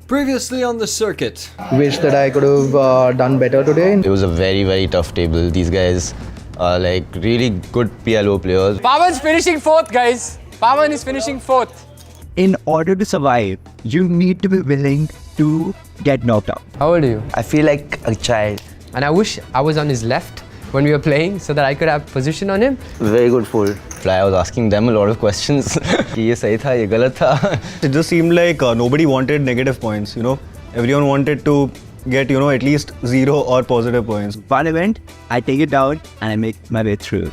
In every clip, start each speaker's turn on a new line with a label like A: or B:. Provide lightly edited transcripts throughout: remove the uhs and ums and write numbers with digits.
A: Previously on the circuit.
B: Wish that I could have done better today.
C: It was a very, very tough table. These guys are like really good PLO players.
D: Paawan's finishing fourth, guys. Paawan is finishing fourth.
E: In order to survive, you need to be willing to get knocked out.
D: How old are you?
C: I feel like a child.
D: And I wish I was on his left when we were playing so that I could have position on him.
C: Very good fold. I was asking them a lot of questions. Ye sahi tha, ye galat tha.
F: It just seemed like nobody wanted negative points, you know. Everyone wanted to get, you know, at least 0 or positive points.
E: One event, I take it down and I make my way through.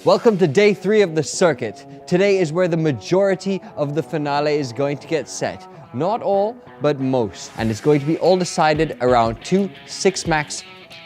A: Welcome to day 3 of the circuit. Today is where the majority of the finale is going to get set. Not all, but most. And it's going to be all decided around 2 6-max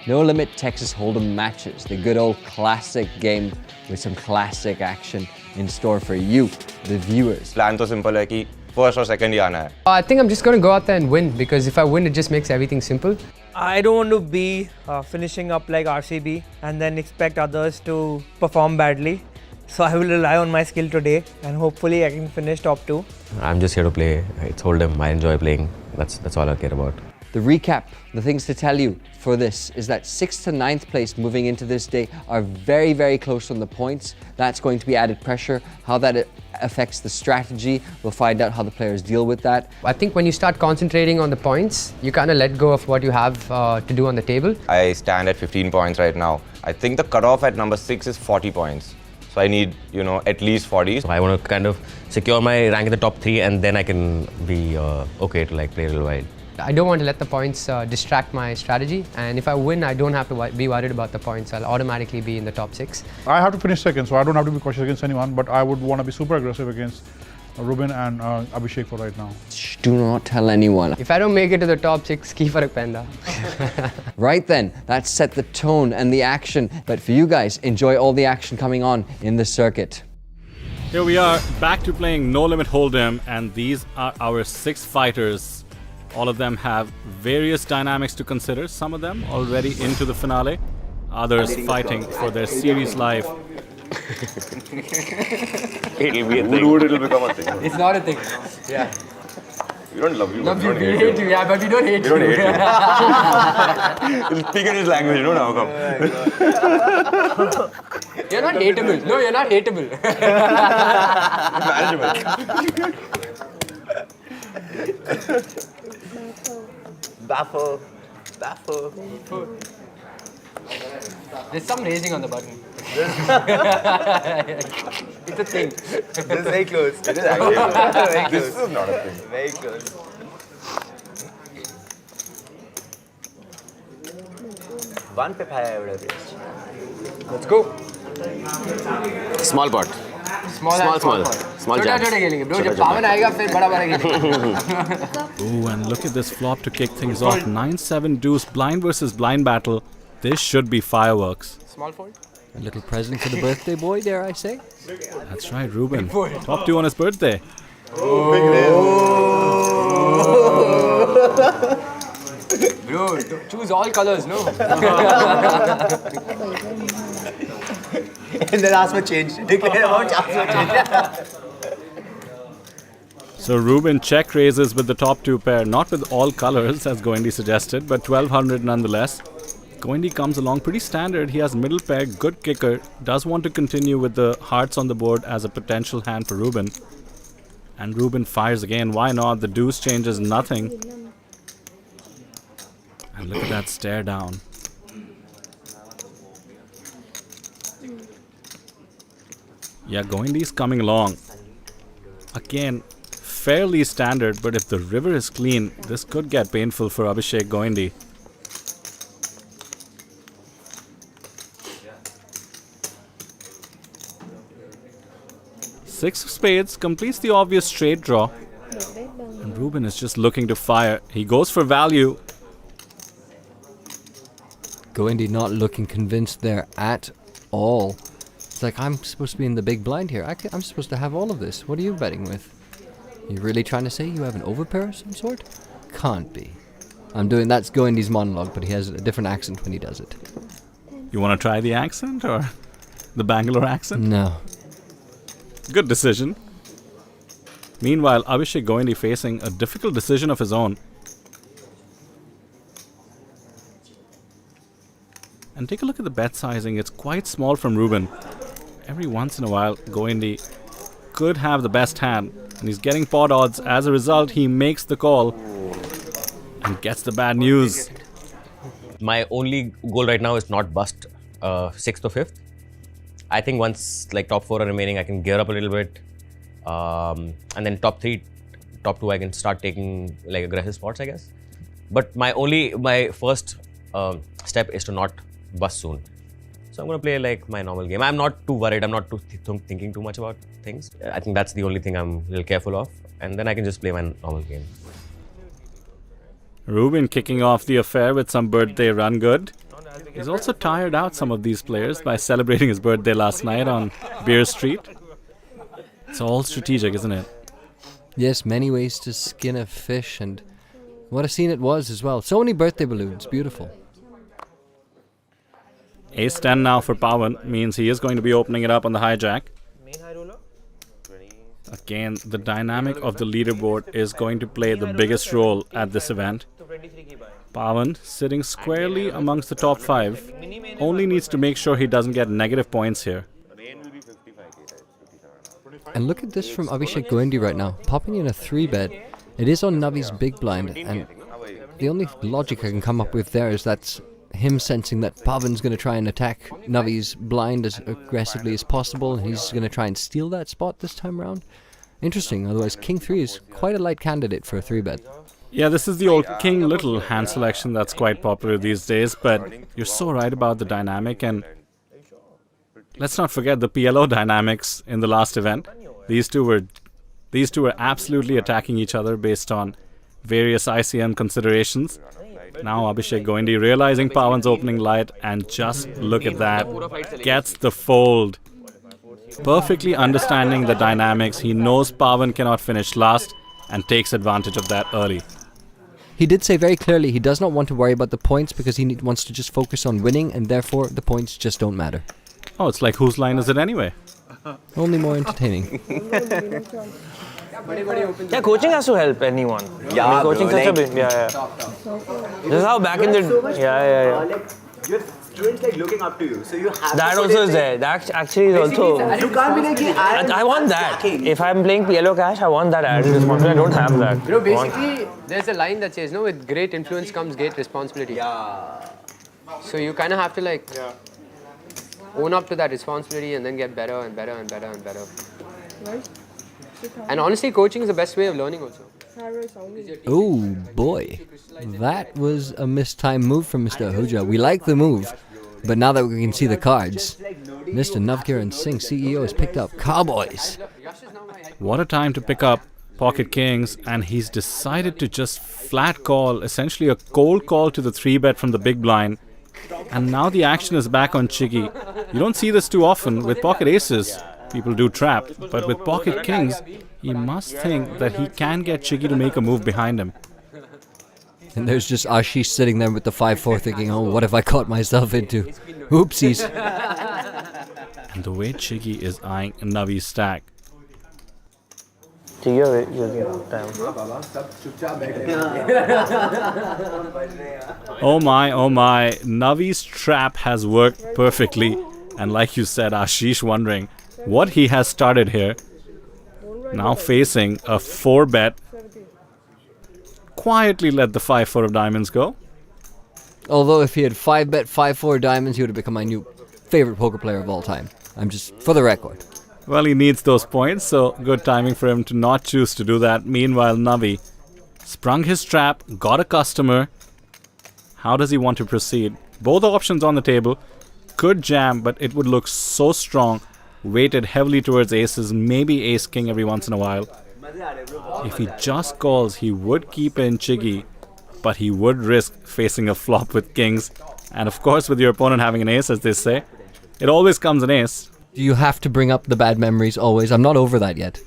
A: no-limit Texas Hold'em matches. The good old classic game with some classic action in store for you, the viewers.
G: Plan तो simple है कि first और second ही आना है.
D: I think I'm just going to go out there and win because if I win, it just makes everything simple.
H: I don't want to be finishing up like RCB and then expect others to perform badly. So I will rely on my skill today and hopefully I can finish top 2.
I: I'm just here to play. It's Hold'em. I enjoy playing. That's all I care about.
A: The recap, the things to tell you for this is that 6th to 9th place moving into this day are very, very close on the points. That's going to be added pressure. How that affects the strategy, we'll find out how the players deal with that.
D: I think when you start concentrating on the points, you kind of let go of what you have to do on the table.
G: I stand at 15 points right now. I think the cutoff at number 6 is 40 points. So I need, you know, at least 40.
I: So I want to kind of secure my rank in the top 3 and then I can be okay to like play a little wide.
D: I don't want to let the points distract my strategy, and if I win, I don't have to be worried about the points. I'll automatically be in the top 6.
J: I have to finish second, so I don't have to be cautious against anyone, but I would want to be super aggressive against Rubin and Abhishek for right now.
A: Shh, do not tell anyone.
D: If I don't make it to the top 6, ki farak penda.
A: Right then, that set the tone and the action. But for you guys, enjoy all the action coming on in the circuit.
K: Here we are, back to playing No Limit Hold'em, and these are our 6 fighters. All of them have various dynamics to consider, some of them already into the finale, others fighting for their series life.
G: It'll be a thing. It'll become a thing.
D: It's not a thing. Yeah.
G: We don't love you.
D: Love you, we hate you. Yeah, but we don't hate you.
G: We don't hate you. He'll speak in his language, you don't know how come.
D: You're not hateable. No, you're not hateable.
G: Manageable.
C: Baffle.
D: There's some raising on the button. It's a thing.
C: This is very close.
G: It is actually.
C: Very close.
G: This is not a thing.
C: Very close. One pip high I would have reached.
D: Let's go.
I: Small pot.
D: Small jabs. Bro, jab Paawan aayega, fir bada khelenge.
K: Ooh, and look at this flop to kick things off. 9-7 deuce, blind versus blind battle. This should be fireworks.
D: Small fold.
A: A little present for the birthday boy, dare I say?
K: That's right, Rubin. Top 2 on his birthday.
D: Bro, choose all colors, no?
C: And the last one changed. Declare about last one changed.
K: So Rubin check raises with the top 2 pair, not with all colors as Goindi suggested, but 1200 nonetheless. Goindi comes along pretty standard. He has middle pair, good kicker, does want to continue with the hearts on the board as a potential hand for Rubin. And Rubin fires again, why not? The deuce changes nothing. And look at that stare down. Yeah, Goindi's coming along. Again, fairly standard, but if the river is clean, this could get painful for Abhishek Goindi. Six of spades completes the obvious straight draw. And Rubin is just looking to fire. He goes for value.
A: Goindi not looking convinced there at all. It's like, I'm supposed to be in the big blind here. I'm supposed to have all of this. What are you betting with? You really trying to say you have an overpair of some sort? Can't be. That's Goindi's monologue, but he has a different accent when he does it.
K: You want to try the accent or the Bangalore accent?
A: No.
K: Good decision. Meanwhile, Abhishek Goindi facing a difficult decision of his own. And take a look at the bet sizing. It's quite small from Rubin. Every once in a while, Goindi could have the best hand. And he's getting pot odds. As a result, he makes the call and gets the bad news.
I: My only goal right now is not bust 6th or 5th. I think once like top 4 are remaining, I can gear up a little bit. And then top 3, top 2, I can start taking like aggressive spots, I guess. But my first step is to not bust soon. So I'm going to play like my normal game. I'm not too worried. I'm not too thinking too much about things. I think that's the only thing I'm a little careful of. And then I can just play my normal game.
K: Rubin kicking off the affair with some birthday run good. He's also tired out some of these players by celebrating his birthday last night on Beer Street. It's all strategic, isn't it?
A: Yes, many ways to skin a fish, and what a scene it was as well. So many birthday balloons, beautiful.
K: Ace 10 now for Paawan means he is going to be opening it up on the hijack. Again, the dynamic of the leaderboard is going to play the biggest role at this event. Paawan, sitting squarely amongst the top 5, only needs to make sure he doesn't get negative points here.
A: And look at this from Abhishek Goindi right now, popping in a 3-bet. It is on Navi's big blind, and the only logic I can come up with there is that's him sensing that Paawan's going to try and attack Navi's blind as aggressively as possible, and he's going to try and steal that spot this time around. Interesting, otherwise King 3 is quite a light candidate for a 3-bet.
K: Yeah, this is the old King Little hand selection that's quite popular these days, but you're so right about the dynamic, and let's not forget the PLO dynamics in the last event. These two were absolutely attacking each other based on various ICM considerations. Now Abhishek Goindi realizing Paawan's opening light, and just look at that, gets the fold. Perfectly understanding the dynamics, he knows Paawan cannot finish last and takes advantage of that early.
A: He did say very clearly he does not want to worry about the points because he wants to just focus on winning, and therefore the points just don't matter.
K: Oh, it's like whose line is it anyway?
A: Only more entertaining.
H: Yeah, coaching has to help anyone. Yeah, I mean, coaching such a big, This is how back in the
E: Your students like looking up to you, so you have
H: that also is there. That actually is also.
E: You can't be like
H: I want that. If I'm playing PLO Cash, I want that added responsibility. I don't have that.
D: You know, basically, there's a line that says, no, with great influence comes great responsibility. Yeah. So you kind of have to like own up to that responsibility and then get better and better and better and better. And honestly, coaching is the best way of learning also.
A: Oh boy, that was a mistimed move from Mr. Ahuja. We like the move, but now that we can see the cards, Mr. Navkiran Singh, CEO, has picked up Cowboys.
K: What a time to pick up pocket kings, and he's decided to just flat call, essentially a cold call to the 3-bet from the big blind. And now the action is back on Chiggy. You don't see this too often. With pocket aces, people do trap, but with pocket kings, he must think that he can get Chiggy to make a move behind him.
A: And there's just Ashish sitting there with the 5-4 thinking, oh, what have I caught myself into? Oopsies.
K: And the way Chiggy is eyeing Navi's stack. Oh my, Navi's trap has worked perfectly. And like you said, Ashish wondering what he has started here. Now facing a 4-bet. Quietly let the 5-4 of diamonds go.
A: Although if he had 5-bet 5-4 diamonds, he would have become my new favorite poker player of all time. I'm just, for the record.
K: Well, he needs those points, so good timing for him to not choose to do that. Meanwhile, Navi sprung his trap, got a customer. How does he want to proceed? Both options on the table. Could jam, but it would look so strong. Weighted heavily towards aces, maybe ace-king every once in a while. If he just calls, he would keep in Chiggy, but he would risk facing a flop with kings. And of course, with your opponent having an ace, as they say, it always comes an ace.
A: Do you have to bring up the bad memories always? I'm not over that yet.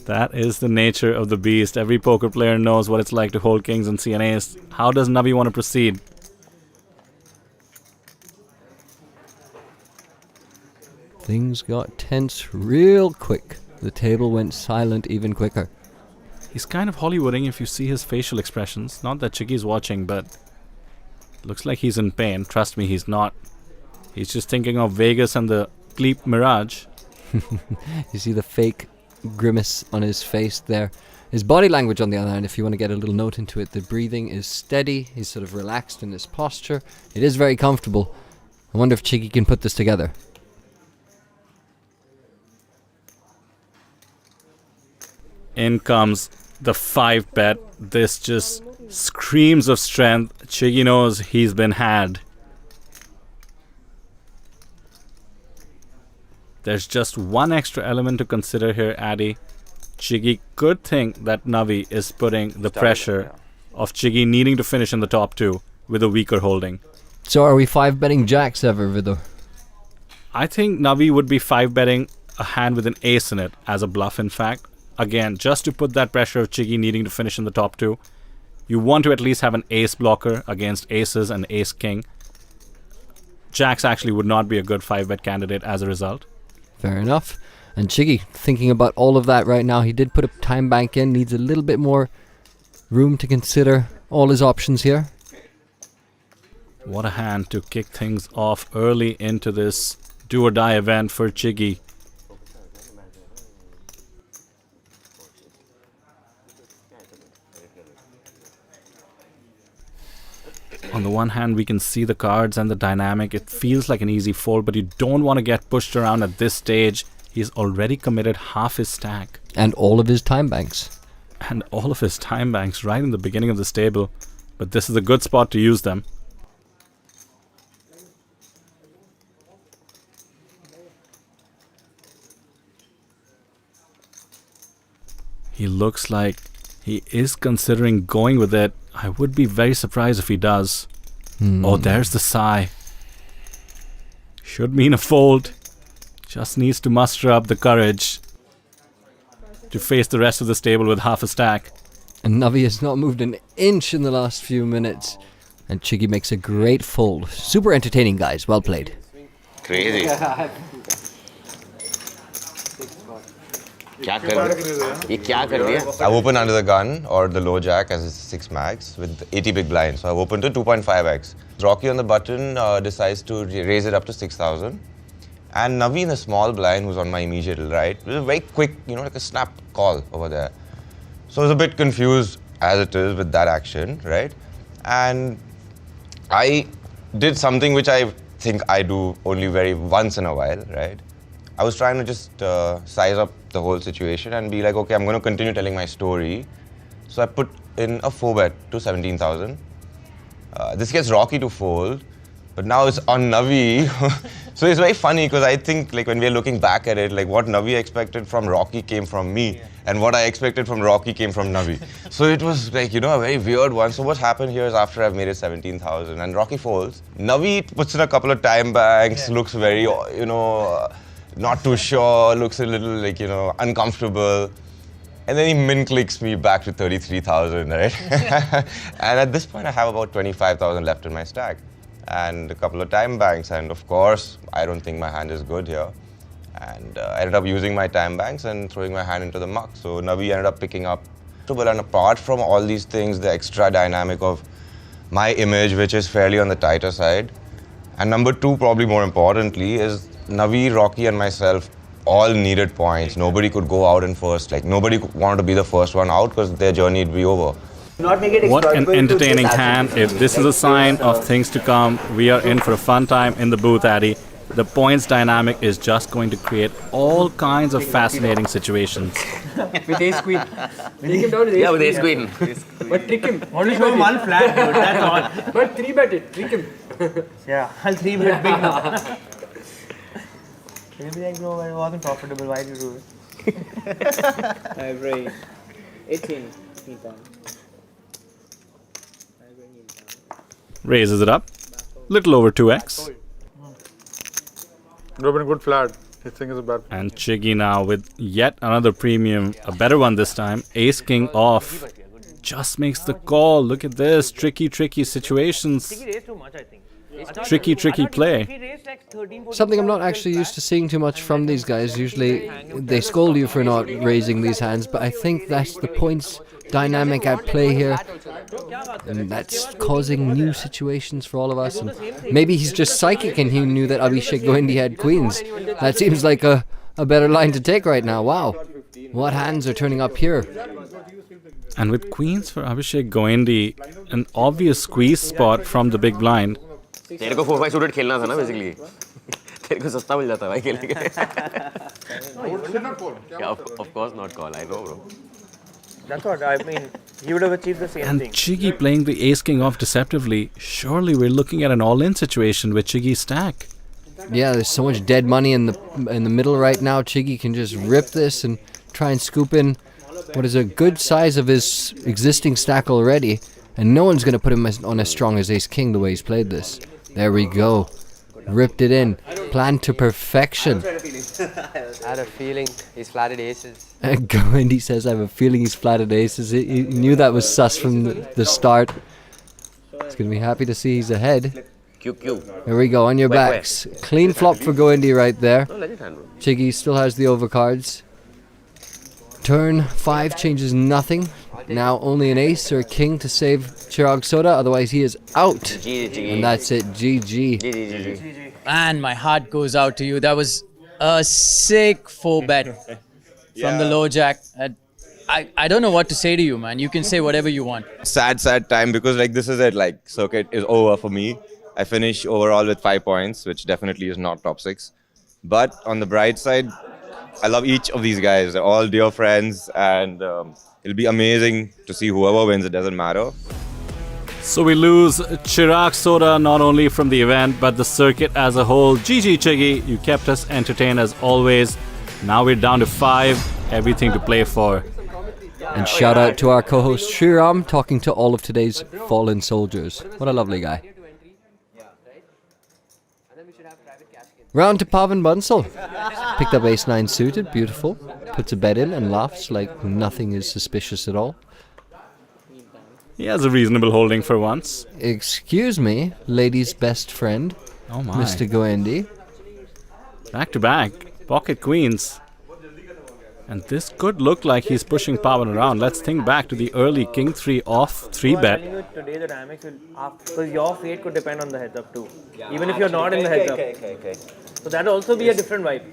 K: That is the nature of the beast. Every poker player knows what it's like to hold kings and see an ace. How does Navi want to proceed?
A: Things got tense real quick. The table went silent even quicker.
K: He's kind of Hollywooding if you see his facial expressions. Not that Chiggy's watching, but looks like he's in pain. Trust me, he's not. He's just thinking of Vegas and the Bleep Mirage.
A: You see the fake grimace on his face there. His body language, on the other hand, if you want to get a little note into it, the breathing is steady. He's sort of relaxed in his posture. It is very comfortable. I wonder if Chiggy can put this together.
K: In comes the 5-bet. This just screams of strength. Chiggy knows he's been had. There's just one extra element to consider here, Addy. Chiggy could think that Navi is putting the pressure of Chiggy needing to finish in the top 2 with a weaker holding.
A: So are we 5-betting jacks ever, Vidor?
K: I think Navi would be 5-betting a hand with an ace in it as a bluff, in fact. Again, just to put that pressure of Chiggy needing to finish in the top 2. You want to at least have an ace blocker against aces and ace-king. Jacks actually would not be a good 5-bet candidate as a result.
A: Fair enough. And Chiggy, thinking about all of that right now, he did put a time bank in, needs a little bit more room to consider all his options here.
K: What a hand to kick things off early into this do-or-die event for Chiggy. On the one hand, we can see the cards and the dynamic. It feels like an easy fold, but you don't want to get pushed around at this stage. He's already committed half his stack.
A: And all of his time banks.
K: And all of his time banks right in the beginning of this table. But this is a good spot to use them. He looks like he is considering going with it. I would be very surprised if he does. Oh, there's the sigh. Should mean a fold. Just needs to muster up the courage to face the rest of this table with half a stack.
A: And Navi has not moved an inch in the last few minutes. And Chiggy makes a great fold. Super entertaining, guys. Well played.
G: Crazy. I've opened under the gun or the low jack as it's 6 max with 80 big blinds. So I've opened to 2.5x. Rocky on the button decides to raise it up to 6,000. And Navi in the small blind, who's on my immediate right, it was a very quick, like a snap call over there. So I was a bit confused as it is with that action, right? And I did something which I think I do only very once in a while, right? I was trying to just size up the whole situation and be like, okay, I'm going to continue telling my story. So I put in a 4-bet to 17,000. This gets Rocky to fold, but now it's on Navi. So it's very funny because I think like when we're looking back at it, like what Navi expected from Rocky came from me and what I expected from Rocky came from Navi. So it was like, a very weird one. So what's happened here is after I've made it 17,000 and Rocky folds, Navi puts in a couple of time banks, looks very, not too sure, looks a little like, uncomfortable. And then he min clicks me back to 33,000, right? And at this point, I have about 25,000 left in my stack and a couple of time banks. And of course, I don't think my hand is good here. And I ended up using my time banks and throwing my hand into the muck. So Navi ended up picking up. And apart from all these things, the extra dynamic of my image, which is fairly on the tighter side. And number 2, probably more importantly, is Navi, Rocky and myself all needed points. Nobody could go out in first. Like nobody wanted to be the first one out because their journey would be over.
K: What an entertaining hand. If this is a sign of things to come, we are in for a fun time in the booth, Addy. The points dynamic is just going to create all kinds of fascinating situations.
D: With ace queen. Take him down with ace queen.
I: Yeah, with ace queen.
D: But trick him.
H: Only show him one flat, dude. That's all.
D: But 3-bet it. Trick him.
H: Yeah, I'll 3-bet big now. He'll be like, bro, it wasn't profitable. Why did you do it?
L: Library 18.
K: Raises it up. little over 2x.
J: Rubin, good flat. His thing is a bad.
K: And Chiggy now with yet another premium, a better one this time. Ace King off. Just makes the call. Look at this. Tricky situations. Tricky play.
A: Something I'm not actually used to seeing too much from these guys. Usually they scold you for not raising these hands, but I think that's the points dynamic at play here. And that's causing new situations for all of us. And maybe he's just psychic and he knew that Abhishek Goindi had queens. That seems like a better line to take right now. Wow. What hands are turning up here?
K: And with queens for Abhishek Goindi, an obvious squeeze spot from the big blind.
I: तेरे को 4-5 suited खेलना था ना basically. तेरे को सस्ता मिल जाता भाई खेलने के लिए. Yeah, of course not call. I know, bro.
H: That's what I mean. He would have achieved the same
K: and
H: thing.
K: Chiggy playing the ace king off deceptively. Surely we're looking at an all-in situation with Chiggy's stack.
A: Yeah, there's so much dead money in the middle right now. Chiggy can just rip this and try and scoop in what is a good size of his existing stack already. And no one's going to put him on as strong as ace king the way he's played this. There we go. Ripped it in. Planned to perfection.
D: I had a feeling he's flatted aces.
A: Goindi says, I have a feeling he's flatted aces. He knew that was sus from the start. He's going to be happy to see he's ahead. Here we go, on your backs. Clean flop for Goindi right there. Chiggy still has the overcards. Turn 5 changes nothing. Now only an ace or a king to save Chirag Sodha, otherwise he is out. And that's it, GG.
L: And my heart goes out to you. That was a sick 4-bet from the low jack. I don't know what to say to you, man. You can say whatever you want.
G: Sad time because like this is it. Like circuit is over for me. I finish overall with 5 points, which definitely is not top 6. But on the bright side, I love each of these guys. They're all dear friends, and it'll be amazing to see whoever wins. It doesn't matter.
K: So we lose Chirag Sodha not only from the event but the circuit as a whole. GG Chiggy, you kept us entertained as always. Now we're down to 5, everything to play for.
A: And shout out to our co-host Shriram talking to all of today's fallen soldiers. What a lovely guy. Round to Paawan Bansal. Picked up ace-9 suited, beautiful. Puts a bet in and laughs like nothing is suspicious at all.
K: He has a reasonable holding for once.
A: Excuse me, lady's best friend,
K: oh my.
A: Mr. Goindi.
K: Back to back, pocket queens. And this could look like he's pushing Paawan around. Let's think back to the early king 3 off 3-bet.
H: Today the dynamics will, because your fate could depend on the heads up too. Even if you're not in the heads up. So that'll also be a different vibe.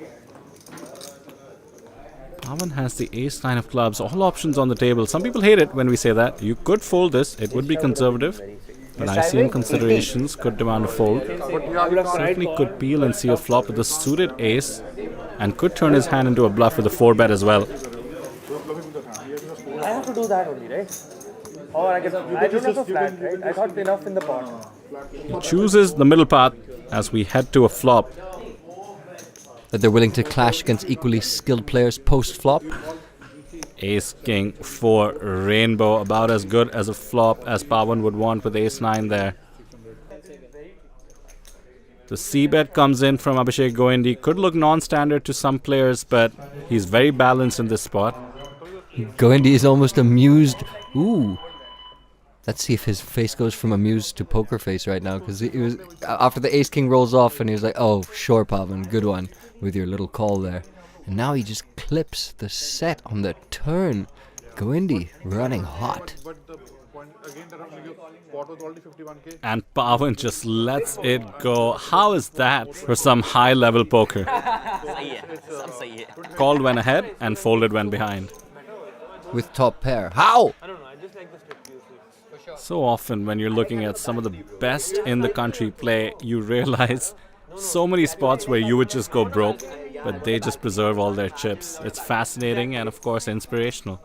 K: Paawan has the ace-9 of clubs, all options on the table. Some people hate it when we say that. You could fold this, it would be conservative. But ICM considerations could demand a fold. Certainly could peel and see a flop with a suited ace, and could turn his hand into a bluff with a 4-bet as well.
H: I have to do that only, right? Or I don't have a flat, right? I got enough in the pot.
K: He chooses the middle path as we head to a flop.
A: That they're willing to clash against equally skilled players post-flop.
K: Ace King 4 rainbow, about as good as a flop as Paawan would want with ace-9 there. The c-bet comes in from Abhishek Goindi. Could look non-standard to some players, but he's very balanced in this spot.
A: Goindi is almost amused. Ooh. Let's see if his face goes from amused to poker face right now, because he was after the ace-king rolls off and he was like, oh, sure, Paawan, good one with your little call there. And now he just clips the set on the turn. Goindi running hot.
K: And Paawan just lets it go. How is that for some high-level poker? Called when ahead and folded when behind.
A: With top pair. How?
K: So often when you're looking at some of the best in the country play, you realize so many spots where you would just go broke, but they just preserve all their chips. It's fascinating and of course inspirational.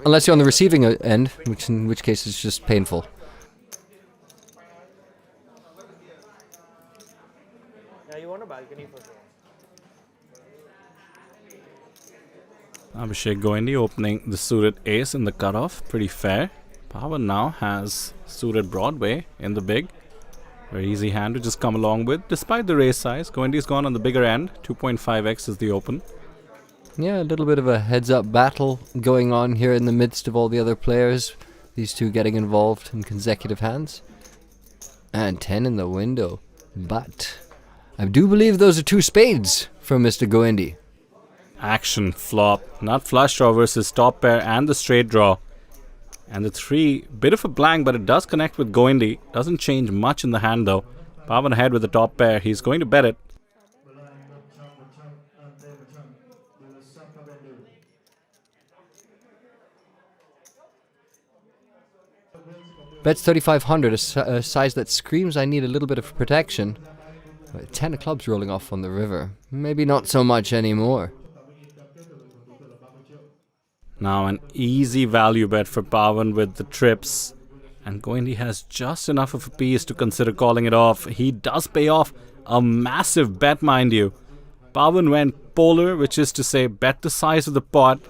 A: Unless you're on the receiving end, in which case it's just painful.
H: Yeah, you want a balcony for sure.
K: Abhishek Goindi opening the suited ace in the cutoff, pretty fair. Paawan now has suited Broadway in the big. Very easy hand to just come along with. Despite the raise size, Goindi's gone on the bigger end. 2.5x is the open.
A: Yeah, a little bit of a heads-up battle going on here in the midst of all the other players. These two getting involved in consecutive hands. And 10 in the window. But I do believe those are 2 spades from Mr. Goindi.
K: Action flop. Nut flush draw versus top pair and the straight draw. And the 3, bit of a blank, but it does connect with Goindi. Doesn't change much in the hand though. Paawan ahead with the top pair. He's going to bet it.
A: Bets 3,500, a size that screams I need a little bit of protection. 10 of clubs rolling off on the river. Maybe not so much anymore.
K: Now an easy value bet for Paawan with the trips. And Goindi has just enough of a piece to consider calling it off. He does pay off a massive bet, mind you. Paawan went polar, which is to say bet the size of the pot.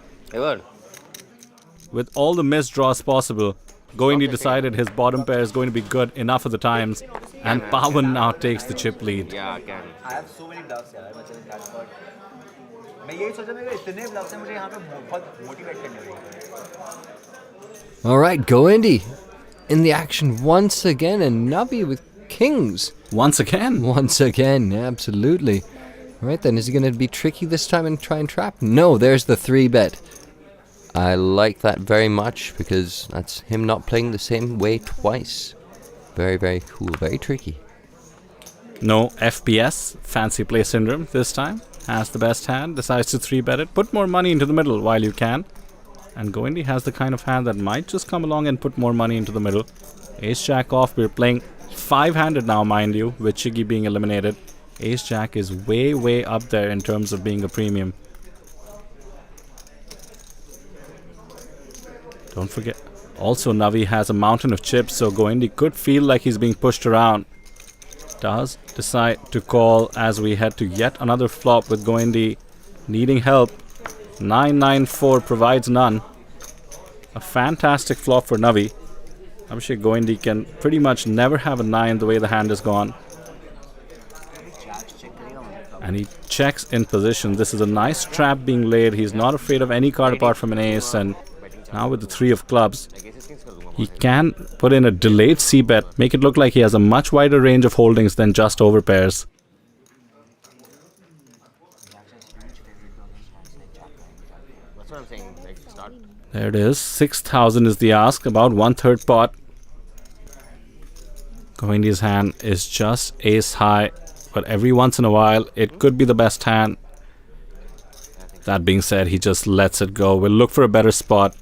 K: With all the missed draws possible, Goindi decided his bottom pair is going to be good enough of the times. And Paawan now takes the chip lead.
M: Yeah, I can. I have so many doubts here.
A: Alright, Goindi in the action once again, and Navi with kings.
K: Once again?
A: Once again, absolutely. Alright then, is he going to be tricky this time and try and trap? No, there's the 3 bet. I like that very much because that's him not playing the same way twice. Very, very cool, very tricky.
K: No FPS, fancy play syndrome this time. Has the best hand, decides to 3-bet it. Put more money into the middle while you can. And Goindi has the kind of hand that might just come along and put more money into the middle. Ace-Jack off, we're playing 5-handed now, mind you, with Chiggy being eliminated. Ace-Jack is way, way up there in terms of being a premium. Don't forget. Also, Navi has a mountain of chips, so Goindi could feel like he's being pushed around. Does decide to call as we head to yet another flop with Goindi needing help. 994 provides none. A fantastic flop for Navi. Abhishek Goindi can pretty much never have a 9 the way the hand is gone. And he checks in position. This is a nice trap being laid. He's not afraid of any card apart from an ace, and now with the 3 of clubs, he can put in a delayed c-bet, make it look like he has a much wider range of holdings than just overpairs. There it is. 6,000 is the ask, about 1/3 pot. Goindi's hand is just ace high, but every once in a while, it could be the best hand. That being said, he just lets it go. We'll look for a better spot.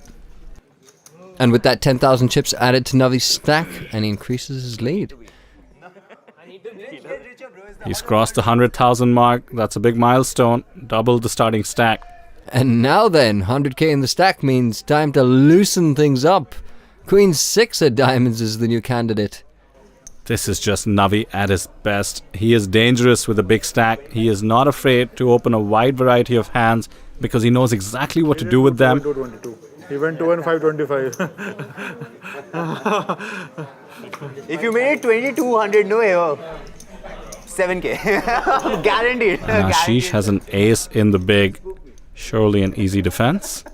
A: And with that 10,000 chips added to Navi's stack, and he increases his lead.
K: He's crossed the 100,000 mark. That's a big milestone. Doubled the starting stack.
A: And now then, 100k in the stack means time to loosen things up. Queen 6 of diamonds is the new candidate.
K: This is just Navi at his best. He is dangerous with a big stack. He is not afraid to open a wide variety of hands because he knows exactly what to do with them.
J: He went 2 and 525.
M: If you made it 2200, no ever. 7k. Guaranteed.
K: And Ashish has an ace in the big. Surely an easy defense.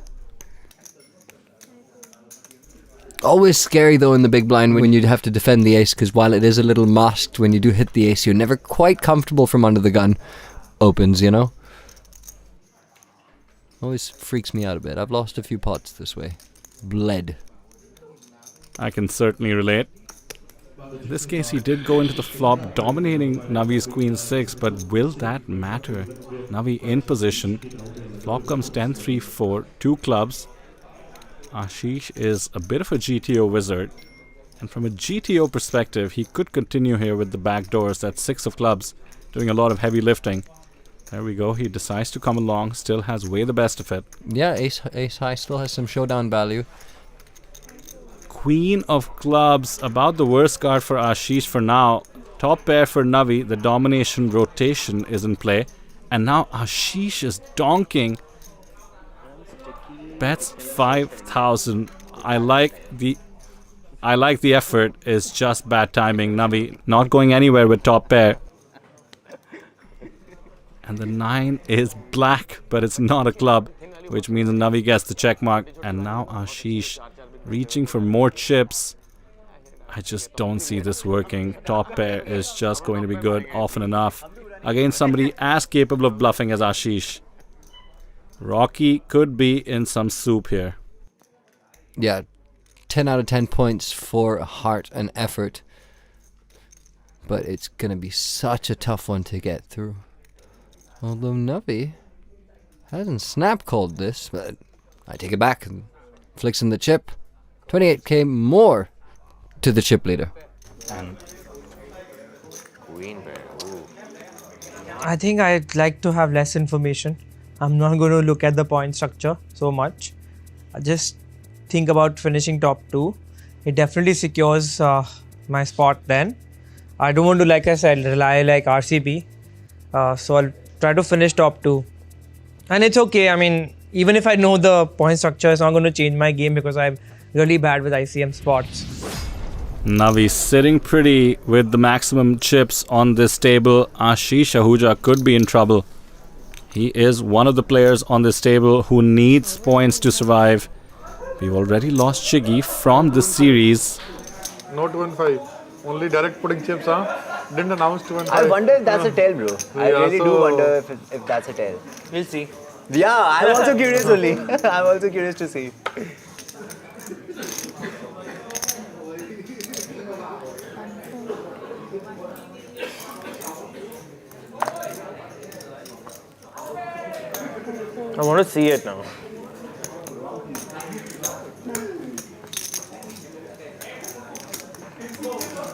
A: Always scary though in the big blind when you have to defend the ace, because while it is a little masked when you do hit the ace, you're never quite comfortable from under the gun opens, you know? Always freaks me out a bit. I've lost a few pots this way. Bled.
K: I can certainly relate. In this case, he did go into the flop, dominating Navi's Queen 6, but will that matter? Navi in position. Flop comes 10-3-4, 2 clubs. Ashish is a bit of a GTO wizard. And from a GTO perspective, he could continue here with the back doors. That's 6 of clubs, doing a lot of heavy lifting. There we go. He decides to come along. Still has way the best of it.
A: Yeah, ace high still has some showdown value.
K: Queen of clubs, about the worst card for Ashish for now. Top pair for Navi. The domination rotation is in play. And now Ashish is donking. Bets 5,000. I like the I like the effort. It's just bad timing. Navi not going anywhere with top pair. And the 9 is black, but it's not a club, which means Navi gets the check mark. And now Ashish reaching for more chips. I just don't see this working. Top pair is just going to be good often enough against somebody as capable of bluffing as Ashish. Rocky could be in some soup here.
A: Yeah, 10 out of 10 points for heart and effort. But it's going to be such a tough one to get through. Although Navi hasn't snap called this, but I take it back and flicks in the chip. 28k more to the chip leader.
G: Queen pair. Ooh.
H: I think I'd like to have less information. I'm not going to look at the point structure so much. I just think about finishing top 2. It definitely secures my spot then. I don't want to, like I said, rely like RCB. So I'll try to finish top 2. And it's okay. I mean, even if I know the point structure, it's not going to change my game because I'm really bad with ICM spots.
K: Navi sitting pretty with the maximum chips on this table. Ashish Ahuja could be in trouble. He is one of the players on this table who needs points to survive. We've already lost Chiggy from this series.
J: No 2 and 5. Only direct putting chips, huh? Didn't announce 2 and 5.
M: I wonder if that's a tell, bro. I really do wonder if that's a tell.
H: We'll see.
M: Yeah, I'm also curious only. I'm also curious to see.
H: I want to see it now.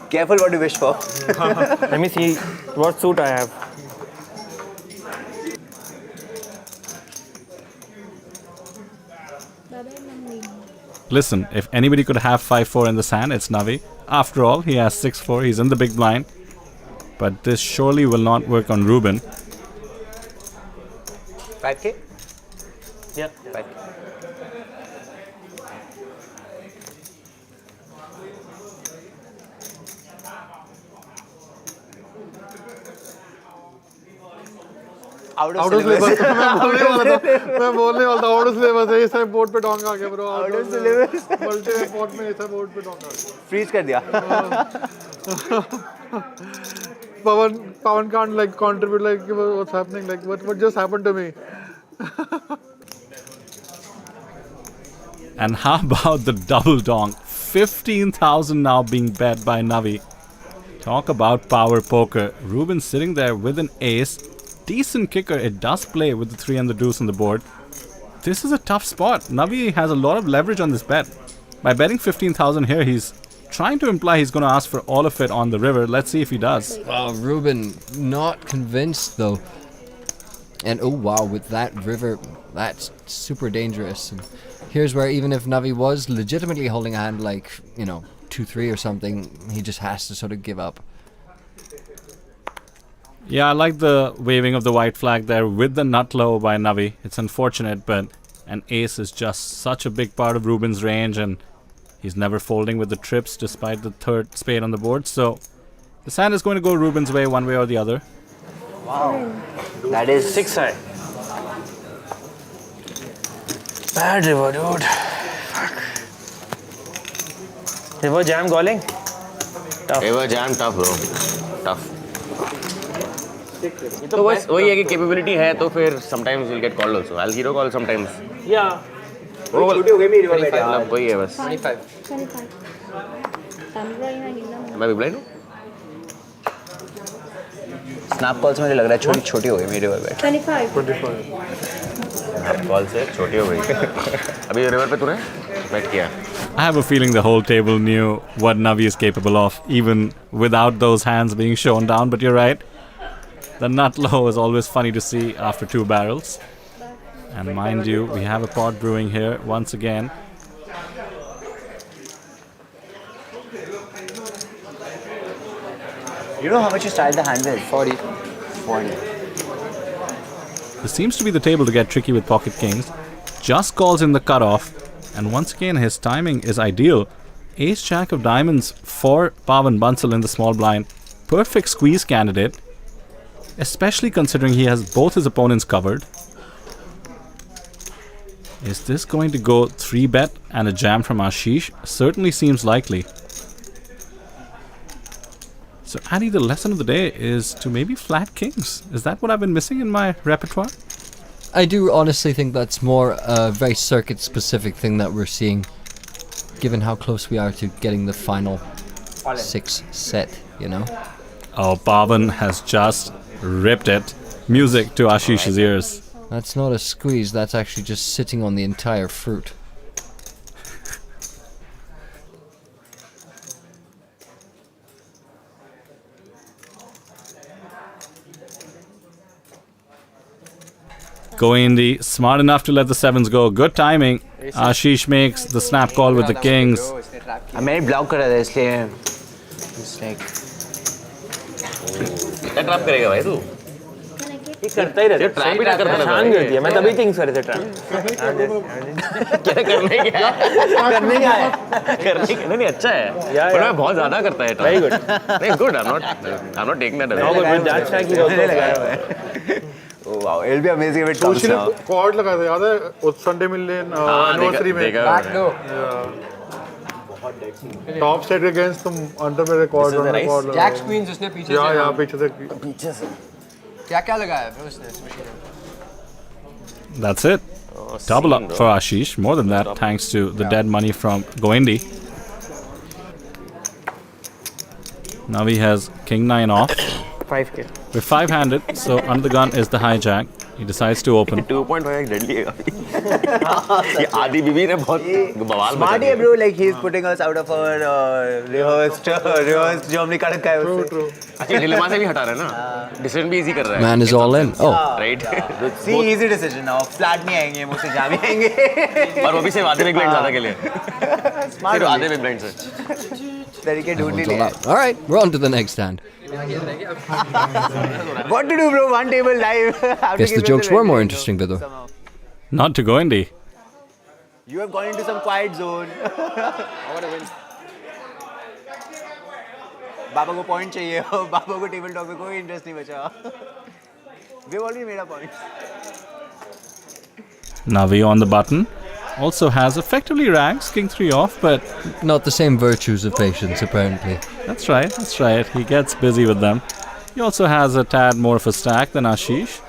M: Careful what you wish for.
H: Let me see what suit I have.
K: Listen, if anybody could have 5-4 in the sand, it's Navi. After all, he has 6-4. He's in the big blind. But this surely will not work on Rubin.
M: 5k?
H: Yeah.
M: 5k. Out of syllabus.
J: मैं बोलने वाला था out of syllabus है इस board पे Dong आ गया bro
M: Out of syllabus.
J: Multi spot में इस बोर्ड पे डोंग आ गया
M: Freeze कर दिया.
J: Pawan can't like contribute like what's happening like what just happened to me.
K: And how about the double donk? 15,000 now being bet by Navi. Talk about power poker. Rubin sitting there with an ace. Decent kicker. It does play with the 3 and the deuce on the board. This is a tough spot. Navi has a lot of leverage on this bet. By betting 15,000 here, he's trying to imply he's going to ask for all of it on the river. Let's see if he does.
A: Rubin not convinced though. And oh wow, with that river, that's super dangerous. And here's where even if Navi was legitimately holding a hand like, 2-3 or something, he just has to sort of give up.
K: Yeah, I like the waving of the white flag there with the nut low by Navi. It's unfortunate, but an ace is just such a big part of Rubin's range, and he's never folding with the trips despite the third spade on the board. So the sand is going to go Rubin's way, one way or the other.
M: Wow. That is
H: 6-high. Bad river, dude. Fuck. River jam calling? Tough.
C: River jam tough, bro. Tough. तो बस वही है कि capability है तो फिर sometimes you'll get called also. I'll hero call sometimes.
H: Yeah.
M: छोटी हो गई मेरी river bet यार.
C: वही है बस.
D: 25.
C: मैं भी blind हूँ.
M: Snap calls मुझे लग रहा है छोटी हो गई मेरी river bet.
J: 25.
C: Snap call से छोटी हो गई. अभी river पे तूने bet किया.
K: I have a feeling the whole table knew what Navi is capable of, even without those hands being shown down. But you're right. The nut low is always funny to see after 2 barrels. And mind you, we have a pot brewing here once again.
M: You know how much you styled the hand with?
D: 40.
M: 40.
K: This seems to be the table to get tricky with pocket kings. Just calls in the cutoff. And once again, his timing is ideal. Ace Jack of Diamonds for Paawan Bansal in the small blind. Perfect squeeze candidate, especially considering he has both his opponents covered. Is this going to go 3-bet and a jam from Ashish? Certainly seems likely. So Addy, the lesson of the day is to maybe flat kings. Is that what I've been missing in my repertoire?
A: I do honestly think that's more a very circuit-specific thing that we're seeing, given how close we are to getting the final 6 set, you know?
K: Oh, Paawan has just ripped it. Music to Ashish's ears.
A: That's not a squeeze, that's actually just sitting on the entire fruit.
K: Goindi, smart enough to let the 7s go. Good timing. Ashish makes the snap call with the kings.
M: मैंने block करा था इसलिए mistake
C: क्या trap करेगा भाई तू?
M: ये करता ही रहता है
C: ट्रैप ही ना करता है
M: शान करती है मैं तभी थिंक्स कर रहे थे ट्रैप
C: क्या करने क्या
M: करने क्या है
C: करने क्या नहीं अच्छा है पर मैं बहुत ज़्यादा करता है
M: वेरी गुड
C: नहीं good I'm not taking that away.
M: No, but that's like he also लगाया हुआ है Oh wow, it'll be amazing if it comes now.
J: Cord लगाया था याद है उस संडे मिलियन एनिवर्सरी में टॉप सेट अगेंस्ट तुम अंडर में रिकॉर्ड
D: Jack जैक क्वींस उसने पीछे से
J: या पीछे से
D: क्या लगाया फिर उसने
K: That's it. Double up for Ashish. More than that, thanks to the dead money from Goindi. Now he has King 9 off.
M: 5k.
K: We're 5-handed, so under the gun is the hijack. He decides to open.
C: 2.5 deadly है काफी ये आदि बीबी ने बहुत बवाल
M: Smart है bro, like he's putting us out of our rehearsed जो हमने कर रखा है उससे
C: अच्छा डिलेमा से भी हटा रहा है ना डिसीजन भी इजी कर रहा है
A: Man is all in. Oh.
C: Right
M: See, easy decision now. Flat नहीं आएंगे मुझसे जाम ही आएंगे
C: और वो भी सिर्फ आधे बिग ब्लाइंड ज़्यादा के लिए सिर्फ आधे बिग ब्लाइंड से
M: तरीके ढूंढ ही लिए
A: All right, we're on to the next hand.
M: What to do bro, one table live.
A: Guess the jokes were more interesting, Vidhu.
K: Not to Goindi.
M: You have gone into some quiet zone. I want to win. बाबा को point चाहिए बाबा को table top में कोई interest नहीं बचा We have already made a point.
K: Navi on the button. Also has effectively rags, King 3 off, but
A: not the same virtues of patience, apparently.
K: That's right. He gets busy with them. He also has a tad more of a stack than Ashish.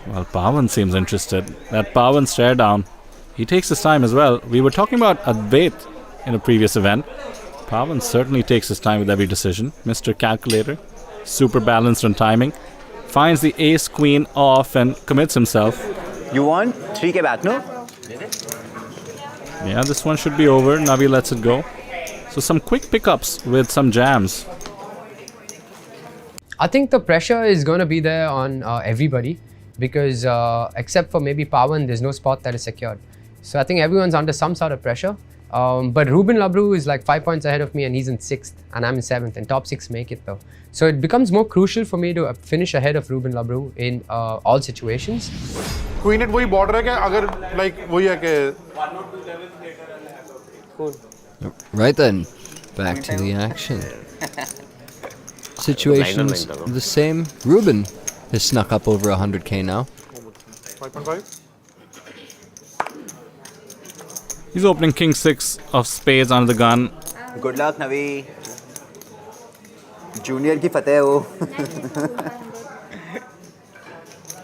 K: Well, Paawan seems interested. That Paawan stare down. He takes his time as well. We were talking about Advait in a previous event. Paawan certainly takes his time with every decision. Mr. Calculator. Super balanced on timing. Finds the ace queen off and commits himself.
M: You want 3k back, no?
K: Yeah, this one should be over. Navi lets it go. So some quick pickups with some jams.
D: I think the pressure is going to be there on everybody because except for maybe Paawan, there's no spot that is secured. So I think everyone's under some sort of pressure. But Rubin Labroo is like 5 points ahead of me and he's in 6th and I'm in 7th and top 6 make it though. So it becomes more crucial for me to finish ahead of Rubin Labroo in all situations.
J: Queen at वही border है क्या अगर like वही है कि
A: Right then, back to the action. Situations the same. Rubin has snuck up over 100k now.
J: 5.5.
K: He's opening King 6 of spades under the gun.
M: Good luck, Navi. Junior की फतेह हो.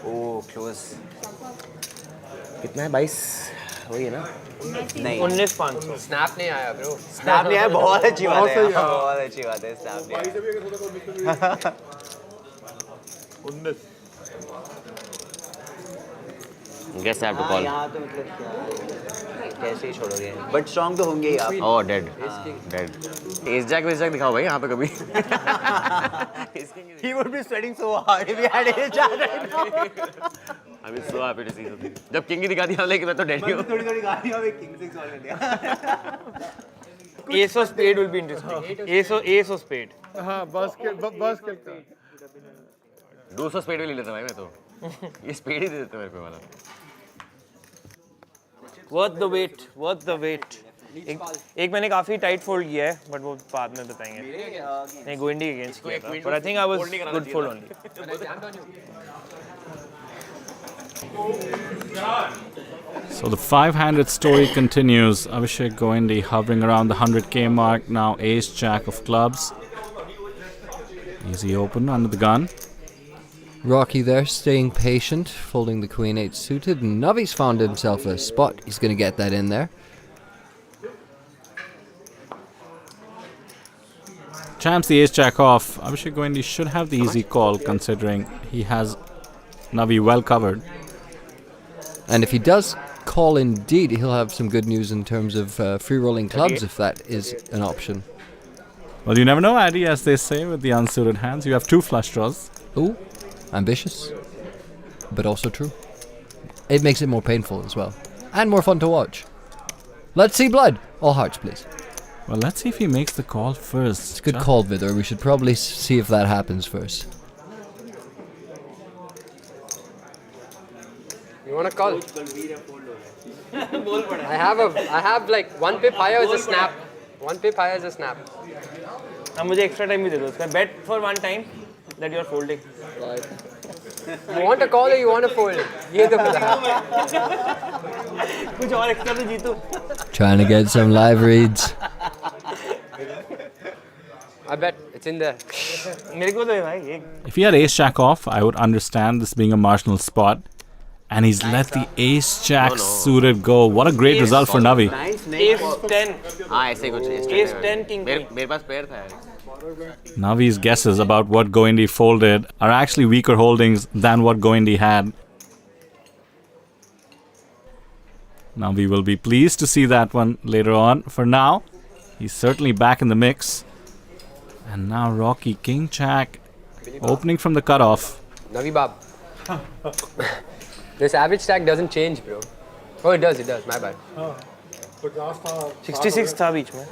M: Oh, close.
C: कितना है 22 वही है ना
M: नहीं
D: 19,500 स्नैप नहीं आया ब्रो
M: स्नैप नहीं आया बहुत अच्छी बात है बहुत अच्छी बात है स्नैप नहीं आया
J: 19
C: Guess I have to call.
M: यहाँ तो मतलब कैसे ही छोड़ोगे बट स्ट्रॉन्ग तो होंगे ही आप
C: Oh, dead. Ace jack दिखाओ भाई यहाँ पे कभी.
M: He would be sweating so hard if he had ace jack right now.
C: I'm so happy to see something. जब किंग ही दिखा दिया लेकिन मैं तो dead ही हूँ.
M: थोड़ी गाड़ी में king 6 और कर दिया.
N: Ace of spade will be interesting. Ace of spade.
J: हाँ बस खेलता.
C: 200 स्पेड भी ले लेता भाई मैं तो. ये स्पेड ही दे देता मेरे पे वाला.
N: Worth the wait. Worth the wait. एक मैंने काफी टाइट फोल्ड किया है, but वो बाद में बताएंगे. नहीं गोइंडी के अगेंस्ट किया था, but I think I was good fold only.
K: So the five-handed story continues. Abhishek Goindi hovering around the 100k mark. Now ace jack of clubs. Easy open under the gun.
A: Rocky there, staying patient, folding the queen 8 suited. Navi's found himself a spot. He's going to get that in there.
K: Champs the ace jack off. Abhishek Goindi should have the easy call considering he has Navi well covered.
A: And if he does call indeed, he'll have some good news in terms of free rolling clubs if that is an option.
K: Well, you never know, Addy, as they say with the unsuited hands. You have 2 flush draws.
A: Ooh, ambitious, but also true. It makes it more painful as well, and more fun to watch. Let's see blood. All hearts, please.
K: Well, let's see if he makes the call first.
A: It's a good call, Vidar. We should probably see if that happens first.
D: You want to call? I have like 1 pip higher as a snap. 1 pip higher as a snap.
N: अब मुझे extra time भी दे दो उसका. Bet for one time that you are folding.
D: You want to call or you want to fold? ये तो बता.
N: कुछ और extra तो Jitu.
A: Trying to get some live reads.
D: I bet it's in there.
N: मेरे को तो है भाई.
K: If he had ace jack off, I would understand this being a marginal spot. And he's let the ace jack suited go. What a great result for Navi.
N: Ace 10.
C: हाँ ऐसे कुछ.
N: Ace 10 king.
C: मेरे पास pair था.
K: Navi's guesses about what Goindi folded are actually weaker holdings than what Goindi had. Navi will be pleased to see that one later on. For now, he's certainly back in the mix. And now Rocky, king jack, opening from the cutoff.
D: Navi Bab. This average stack doesn't change, bro. Oh, it does, my bad.
N: 66 था बीच में.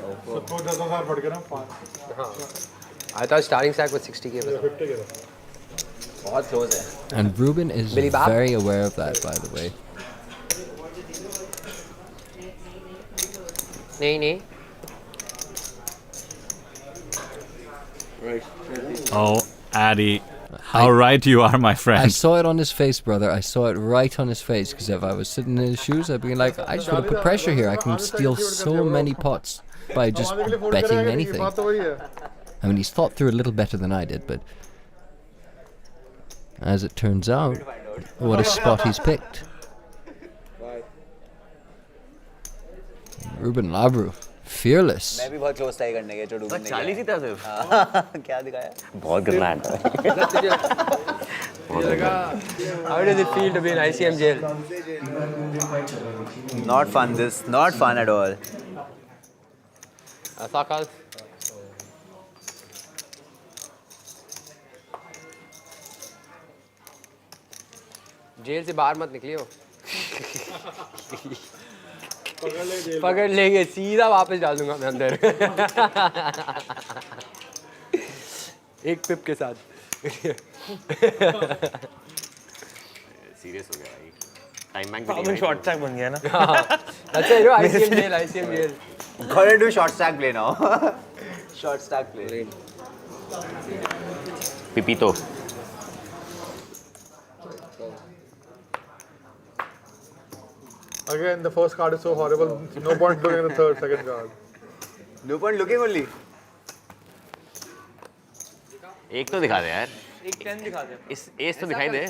D: I thought starting stack was 60k.
C: बहुत close है.
A: And Rubin is very aware of that, by the way.
D: नहीं.
K: Oh, Addy, how right you are, my friend.
A: I saw it on his face, brother. I saw it right on his face. Because if I was sitting in his shoes, I'd be like, I just want to put pressure here. I can steal so many pots by just betting anything. I mean, he's thought through a little better than I did, but as it turns out, what a spot he's picked. Rubin Labroo, fearless.
M: मैं भी बहुत close था ये करने के जो डूबने के.
C: 40 ही था सिर्फ.
M: क्या दिखाया?
C: बहुत गंदा हैंड था.
D: How does it feel to be in ICM jail?
M: Not fun. Not fun at all.
D: Sakal. Jail से बाहर मत निकलियो. पकड़ लेंगे सीधा वापस डाल दूंगा मैं अंदर. एक पिप के साथ.
C: सीरियस हो गया भाई. टाइम बैंक
N: पावन शॉर्ट स्टैक बन गया ना.
D: अच्छा ये ICM jail.
M: Gotta do short stack play now. Short stack play.
C: Pipito.
J: Again, the first card is so horrible. No point looking at the second card.
M: No point looking only.
C: एक तो दिखा दे यार.
N: एक 10 दिखा दे.
C: इस एस तो दिखाई दे.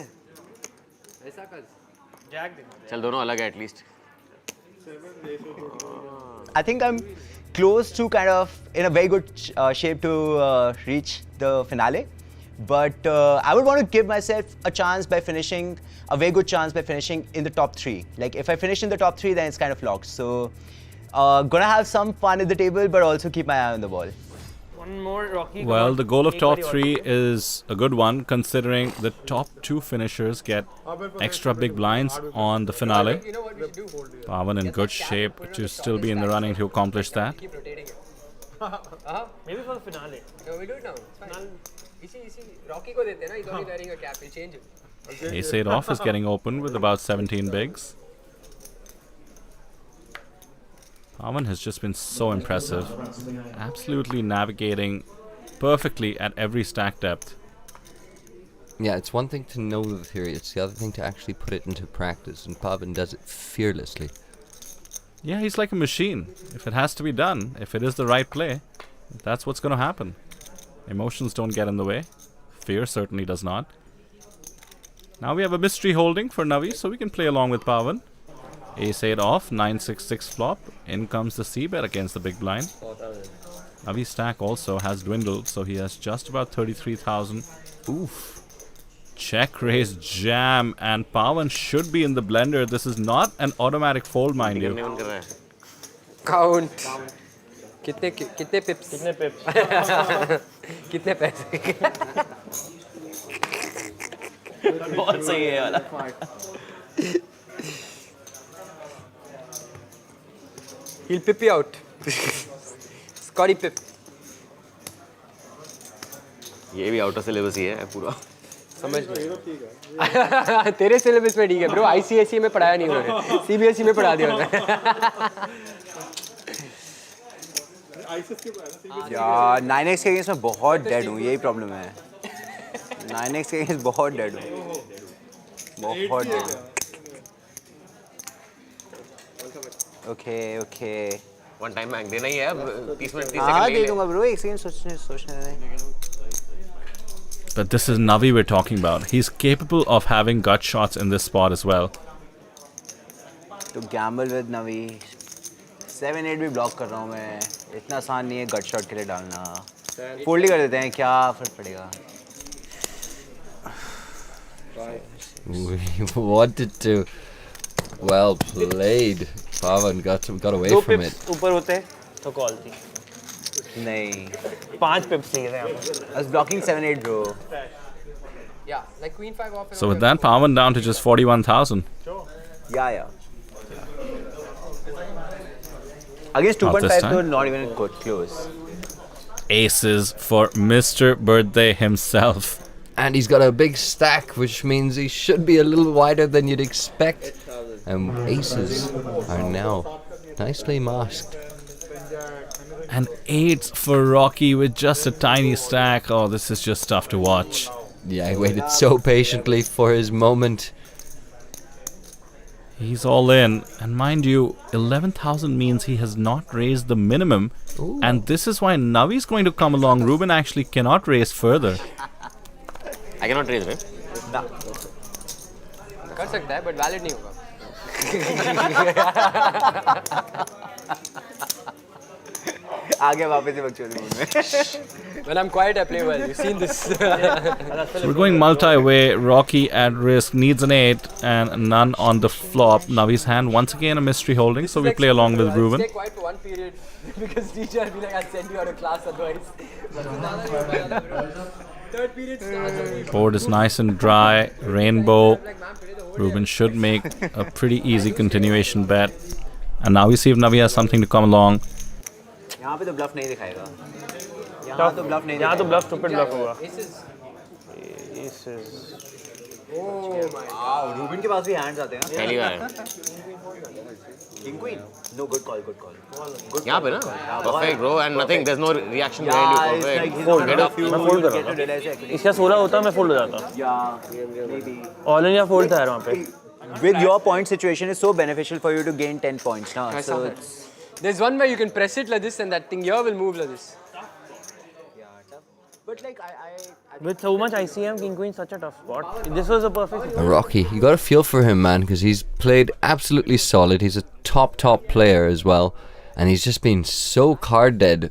N: ऐसा कर. जैक दिखा दे.
C: चल दोनों अलग है at least.
M: I think I'm close to kind of in a very good shape to reach the finale. But I would want to give myself a chance by finishing, a very good chance by finishing in the top 3. Like if I finish in the top 3, then it's kind of locked. So gonna have some fun at the table, but also keep my eye on the ball.
N: One more Rocky.
K: Well, the goal of top 3 is a good one, considering the top 2 finishers get extra big blinds on the finale. Paawan in good shape to still be in the running to accomplish that.
N: Maybe for the finale.
D: No, we do it now. It's fine. इसी Rocky को देते हैं ना. He's only wearing a cap. We'll change it.
K: Ace 8 off is getting open with about 17 bigs. Paawan has just been so impressive. Absolutely navigating perfectly at every stack depth.
A: Yeah, it's one thing to know the theory, it's the other thing to actually put it into practice, and Paawan does it fearlessly.
K: Yeah, he's like a machine. If it has to be done, if it is the right play, that's what's going to happen. Emotions don't get in the way. Fear certainly does not. Now we have a mystery holding for Navi, so we can play along with Paawan. Ace-8 off, 9-6-6 flop. In comes the C-bet against the big blind. Navi's stack also has dwindled, so he has just about 33,000. Oof. Check, raise, jam, and Paawan should be in the blender. This is not an automatic fold, mind you.
D: Count. कितने pips?
N: कितने pips?
D: कितने पैसे?
M: बहुत सही है वाला.
D: He'll pip you out. Scotty pip.
I: ये भी आउट ऑफ सिलेबस ही है पूरा.
D: समझ में. तेरे सिलेबस में ठीक है ब्रो. ICSE में पढ़ाया नहीं उन्होंने. CBSE में पढ़ा दिया उन्होंने.
M: यार 9x के अगेंस्ट में बहुत डेड हूँ, यही प्रॉब्लम है. 9x के अगेंस्ट बहुत डेड हूँ, बहुत dead. Okay
I: one time bank देना ही है अब 30 मिनट 30
M: हाँ
I: सेकंड
M: दे दूँगा ब्रो. एक सेकंड सोचने.
K: But this is Navi we're talking about. He's capable of having gut shots in this spot as well.
M: To gamble with Navi. 7-8 भी block कर रहा हूँ मैं. इतना आसान नहीं है गट शॉट के लिए डालना. फोल्ड ही कर देते हैं, क्या फर्क पड़ेगा.
A: We wanted to. Well played. Paawan got away
N: दो
A: from
N: pips
A: it.
N: ऊपर होते तो कॉल थी.
M: नहीं.
N: 5 pips चाहिए थे यहाँ पे.
M: I was blocking 7-8 bro.
D: Yeah, like Queen 5 off.
K: So with that, Paawan down to just 41,000.
M: Yeah. Against
K: Not this
M: 2.5
K: time.
M: though, not even close.
K: Aces for Mr. Birthday himself.
A: And he's got a big stack, which means he should be a little wider than you'd expect. And aces are now nicely masked.
K: And 8s for Rocky with just a tiny stack. Oh, this is just tough to watch.
A: Yeah, he waited so patiently for his moment.
K: He's all in. And mind you, 11,000 means he has not raised the minimum.
A: Ooh.
K: And this is why Navi's going to come along. Rubin actually cannot raise further.
I: I cannot raise it.
D: कर सकता है, but valid नहीं होगा.
M: आगे वापस से बकचोदी mood में.
D: When I'm quiet, I play well. You've seen this.
K: So we're going multi-way. Rocky at risk, needs an 8 and none on the flop. Navi's hand once again a mystery holding, so we play along with Rubin.
D: Stay quiet for one period because teacher will be like, I'll send you out of class otherwise. Third period starts.
K: Board is nice and dry. Rainbow. Rubin should make a pretty easy continuation bet. And now we see if Navi has something to come along.
M: यहाँ पे तो bulb नहीं दिखाएगा. यहाँ तो bulb नहीं.
N: यहाँ तो ब्लफ स्टूपिड ब्लफ होगा.
M: Aces. Wow, रूबिन के पास भी हैंड्स आते हैं.
I: पहली बार.
M: King Queen. No, good call.
I: यहाँ पे ना. Perfect bro and nothing. There's no reaction value. Perfect.
N: Fold.
I: Get up.
N: मैं फोल्ड कर रहा था. इसका 16 होता मैं फोल्ड हो जाता.
M: Yeah, maybe.
N: ऑल इन या फोल्ड था यार वहाँ पे.
M: With your point situation, it's so beneficial for you to gain 10 points now. So it's.
D: There's one where you can press it like this and that thing here will move like this.
M: But like
N: With so much ICM, King Queen such a tough spot. This was a perfect.
A: Rocky, you got a feel for him, man, because he's played absolutely solid. He's a top player as well, and he's just been so card dead.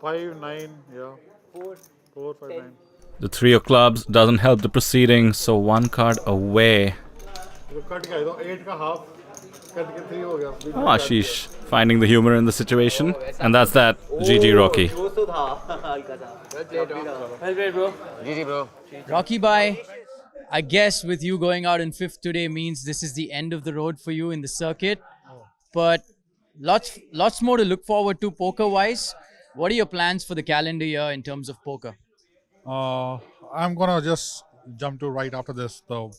J: 5, 9, yeah. 4, 5, 9.
K: The 3 of clubs doesn't help the proceedings, so one card away. Oh, Ashish finding the humor in the situation, and that's that. GG Rocky.
N: Well played, bro.
I: GG bro.
L: Rocky bhai, I guess with you going out in 5th today means this is the end of the road for you in the circuit. But lots more to look forward to poker-wise. What are your plans for the calendar year in terms of poker?
J: I'm gonna just jump to right after this, the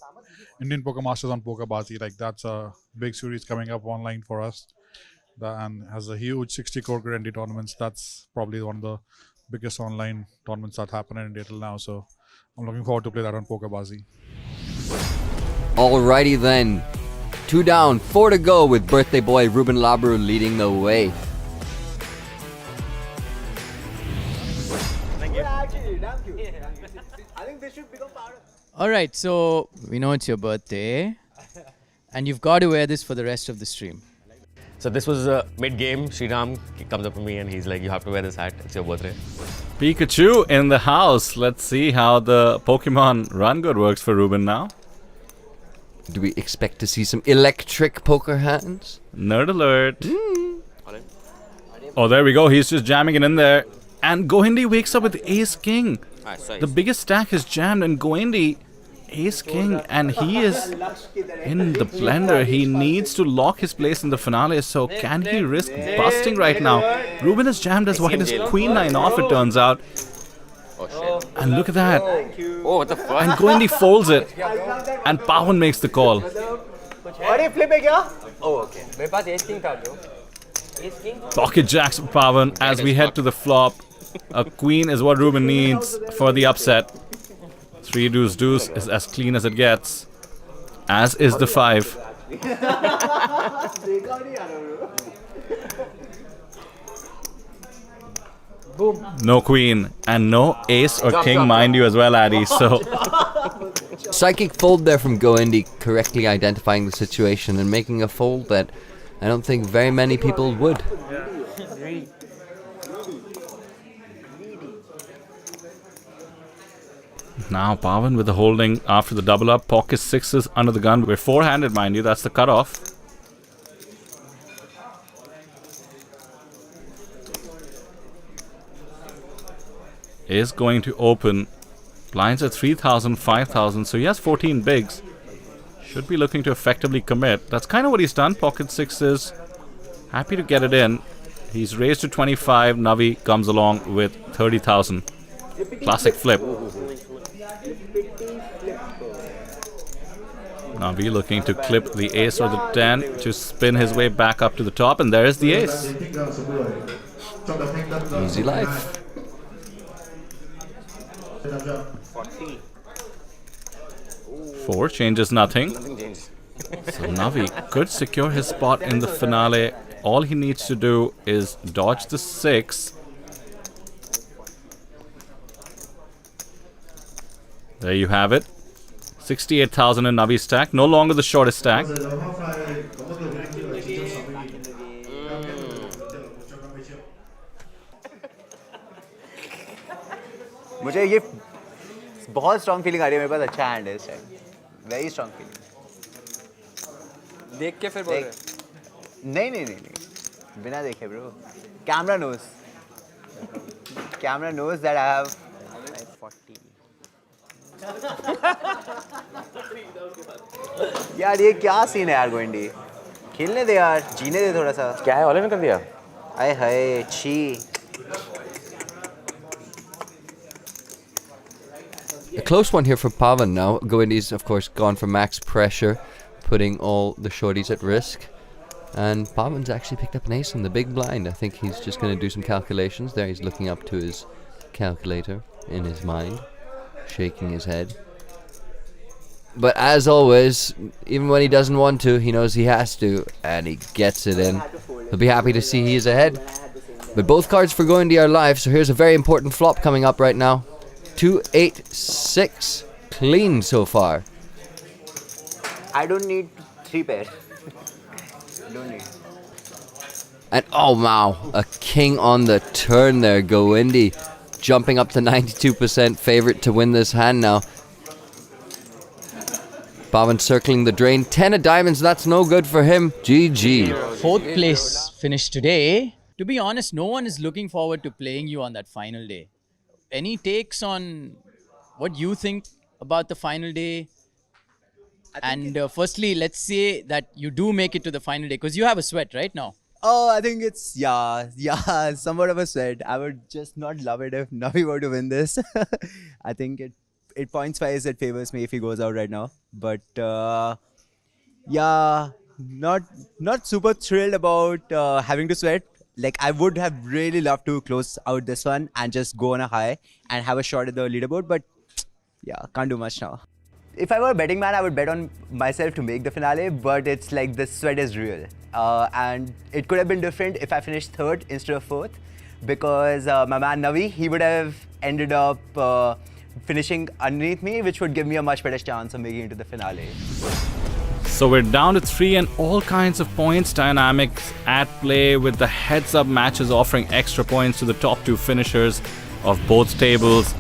J: Indian Poker Masters on Poker Bazi. Like that's a big series coming up online for us. and has a huge 60 crore guarantee tournaments. That's probably one of the biggest online tournaments that happen in India till now. So I'm looking forward to play that on Pokerbazi.
A: Alrighty then. 2 down, 4 to go with birthday boy Rubin Labroo leading the way.
L: All right, so we know it's your birthday, and you've got to wear this for the rest of the stream.
I: So this was mid-game. Sriram comes up to me and he's like, you have to wear this hat. It's your birthday.
K: Pikachu in the house. Let's see how the Pokemon Run Good works for Rubin now.
A: Do we expect to see some electric poker hands?
K: Nerd alert. Oh, there we go. He's just jamming it in there. And Goindi wakes up with Ace King. The biggest stack is jammed, and Goindi, Ace King, and he is in the blender. He needs to lock his place in the finale. So can he risk busting right now? Rubin is jammed as white as Queen 9 off, it turns out.
I: Oh, shit.
K: And look at that.
I: Oh, what the fuck?
K: And Goindi folds it. And Paawan makes the call.
M: Oh, okay.
K: Pocket jacks for Paawan as we head to the flop. A queen is what Rubin needs for the upset. 3 deuce deuce is as clean as it gets. As is the 5. No queen and no ace or king, mind you, as well, Addy. So
A: psychic fold there from Goindi, correctly identifying the situation and making a fold that I don't think very many people would.
K: now Paawan with the holding after the double up. Pocket sixes under the gun. We're four-handed, mind you. That's the cutoff. Is going to open. Blinds at 3,000, 5,000. So he has 14 bigs. Should be looking to effectively commit. That's kind of what he's done. Pocket sixes. Happy to get it in. He's raised to 25. Navi comes along with 30,000. Classic flip. Navi looking to clip the ace or the 10 to spin his way back up to the top. And there is the ace.
A: Easy life.
K: 4 changes nothing. So Navi could secure his spot in the finale. All he needs to do is dodge the 6. There you have it. 68,000 in Navi's stack. No longer the shortest stack.
M: मुझे ये बहुत strong feeling आ रही है मेरे पास अच्छा hand है इस time. Very strong feeling.
O: देख के फिर बोल रहे
M: नहीं बिना देखे bro. Camera knows. Camera knows that I have 40. यार ये क्या सीन है यार गोइंडी. खेलने दे यार, जीने दे थोड़ा सा.
C: क्या है ऑल इन कर दिया?
M: आए हाय छी.
A: A close one here for Paawan now. Goindi's, of course, gone for max pressure, putting all the shorties at risk. And Paawan's actually picked up an ace in the big blind. I think he's just going to do some calculations there. He's looking up to his calculator in his mind, shaking his head. But as always, even when he doesn't want to, he knows he has to, and he gets it in. He'll be happy to see he is ahead. But both cards for Goindi are live, so here's a very important flop coming up right now. 2, 8, 6. Clean so far.
M: I don't need 3 pair. Don't need.
A: And oh wow, a king on the turn there. Goindi jumping up to 92% favorite to win this hand now. Paawan circling the drain. 10 of diamonds, that's no good for him. GG.
L: 4th place finish today. To be honest, no one is looking forward to playing you on that final day. Any takes on what you think about the final day? And firstly, let's say that you do make it to the final day, because you have a sweat right now.
M: Oh, I think it's, yeah, somewhat of a sweat. I would just not love it if Navi were to win this. I think it points wise, it favors me if he goes out right now. But yeah, not super thrilled about having to sweat. Like I would have really loved to close out this one and just go on a high and have a shot at the leaderboard, but yeah, can't do much now. If I were a betting man, I would bet on myself to make the finale, but it's like the sweat is real. And it could have been different if I finished third instead of fourth, because my man Navi, he would have ended up finishing underneath me, which would give me a much better chance of making it to the finale.
K: So we're down to 3 and all kinds of points dynamics at play, with the heads-up matches offering extra points to the top 2 finishers of both tables.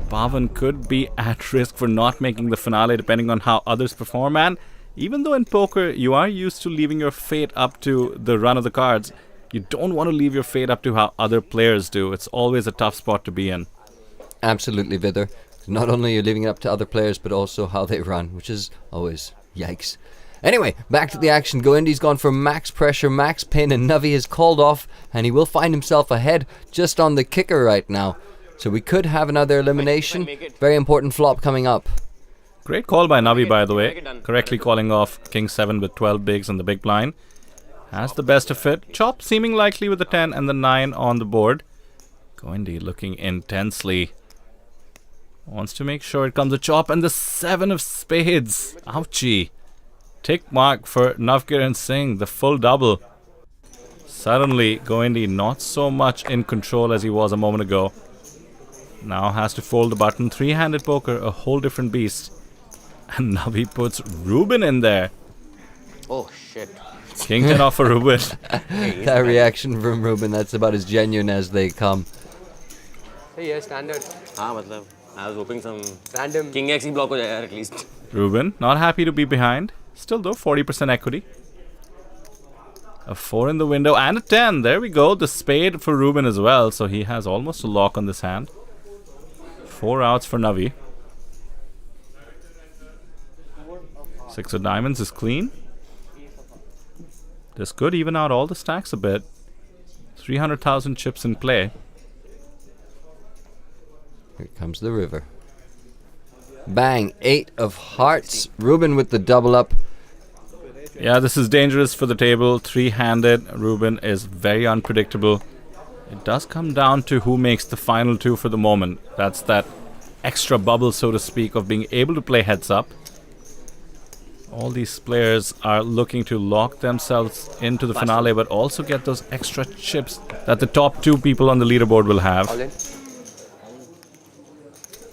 K: Paawan could be at risk for not making the finale depending on how others perform, and even though in poker you are used to leaving your fate up to the run of the cards, you don't want to leave your fate up to how other players do. It's always a tough spot to be in.
A: Absolutely, Vidar. Not only are you leaving it up to other players, but also how they run, which is always yikes. Anyway, back to the action. Goindi's gone for max pressure, max pain, and Navi is called off, and he will find himself ahead just on the kicker right now. So we could have another elimination. Very important flop coming up.
K: Great call by Navi, by the way. Correctly calling off King 7 with 12 bigs and the big blind. Has the best of it. Chop seeming likely with the 10 and the 9 on the board. Goindi looking intensely. Wants to make sure it comes a chop, and the 7 of spades. Ouchie. Tick mark for Navkiran Singh, the full double. Suddenly, Goindi not so much in control as he was a moment ago. Now has to fold the button. 3-handed poker, a whole different beast. And Navi puts Rubin in there.
I: Oh shit.
K: King 10 off for Rubin.
A: That reaction from Rubin, that's about as genuine as they come.
D: Hey, yeah, standard.
I: I was hoping some random King X block ho jayega at least.
K: Rubin, not happy to be behind. Still though, 40% equity. A 4 in the window and a 10. There we go. The spade for Rubin as well. So he has almost a lock on this hand. 4 outs for Navi. 6 of diamonds is clean. This could even out all the stacks a bit. 300,000 chips in play.
A: Here comes the river. Bang, 8 of hearts. Rubin with the double up.
K: Yeah, this is dangerous for the table. 3-handed. Rubin is very unpredictable. It does come down to who makes the final 2 for the moment. That's that extra bubble, so to speak, of being able to play heads up. All these players are looking to lock themselves into the finale, but also get those extra chips that the top 2 people on the leaderboard will have.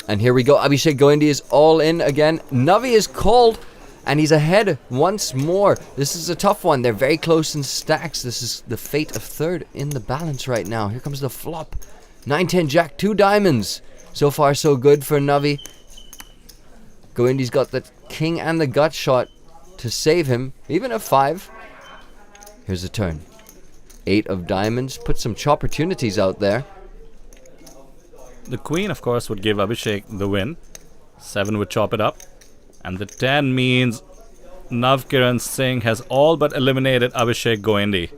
A: And here we go. Abhishek Goindi is all in again. Navi is called, and he's ahead once more. This is a tough one. They're very close in stacks. This is the fate of third in the balance right now. Here comes the flop. 9-10 jack, 2 diamonds. So far, so good for Navi. Goindi's got the king and the gut shot to save him. Even a 5. Here's the turn. 8 of diamonds. Put some opportunities out there.
K: The queen, of course, would give Abhishek the win. 7 would chop it up. And the 10 means Navkiran Singh has all but eliminated Abhishek Goindi.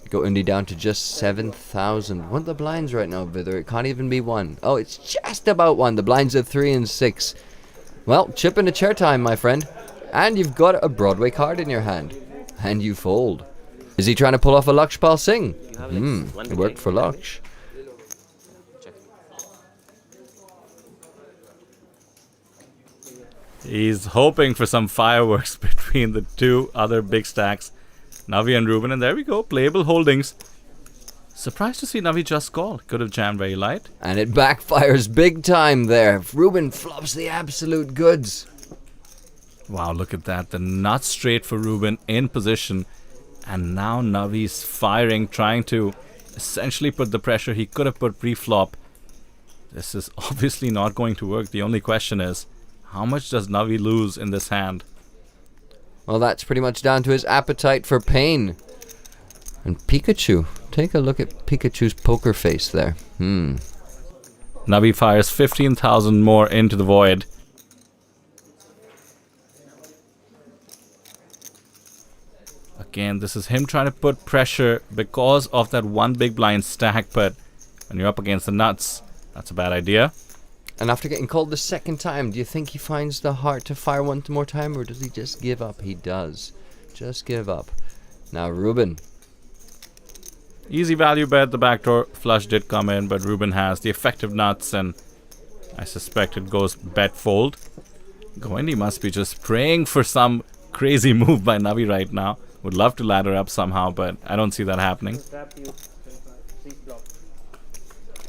A: Goindi down to just 7,000. What are the blinds right now, Vidar? It can't even be 1. Oh, it's just about 1. The blinds are 3 and 6. Well, chip into chair time, my friend. And you've got a Broadway card in your hand. And you fold. Is he trying to pull off a Lakshpal Singh? It worked for Laksh.
K: He's hoping for some fireworks between the 2 other big stacks, Navi and Rubin, and there we go, playable holdings. Surprised to see Navi just call. Could have jammed very light.
A: And it backfires big time there. Rubin flops the absolute goods.
K: Wow, look at that. The nut straight for Rubin in position. And now Navi's firing, trying to essentially put the pressure he could have put pre-flop. This is obviously not going to work. The only question is, how much does Navi lose in this hand?
A: Well, that's pretty much down to his appetite for pain. And Pikachu. Take a look at Pikachu's poker face there.
K: Navi fires 15,000 more into the void. Again, this is him trying to put pressure because of that one big blind stack, but when you're up against the nuts, that's a bad idea.
A: And after getting called the second time, do you think he finds the heart to fire one more time, or does he just give up? He does. Just give up. Now Rubin.
K: Easy value bet. The backdoor flush did come in, but Rubin has the effective nuts, and I suspect it goes bet fold. Goindi must be just praying for some crazy move by Navi right now. Would love to ladder up somehow, but I don't see that happening.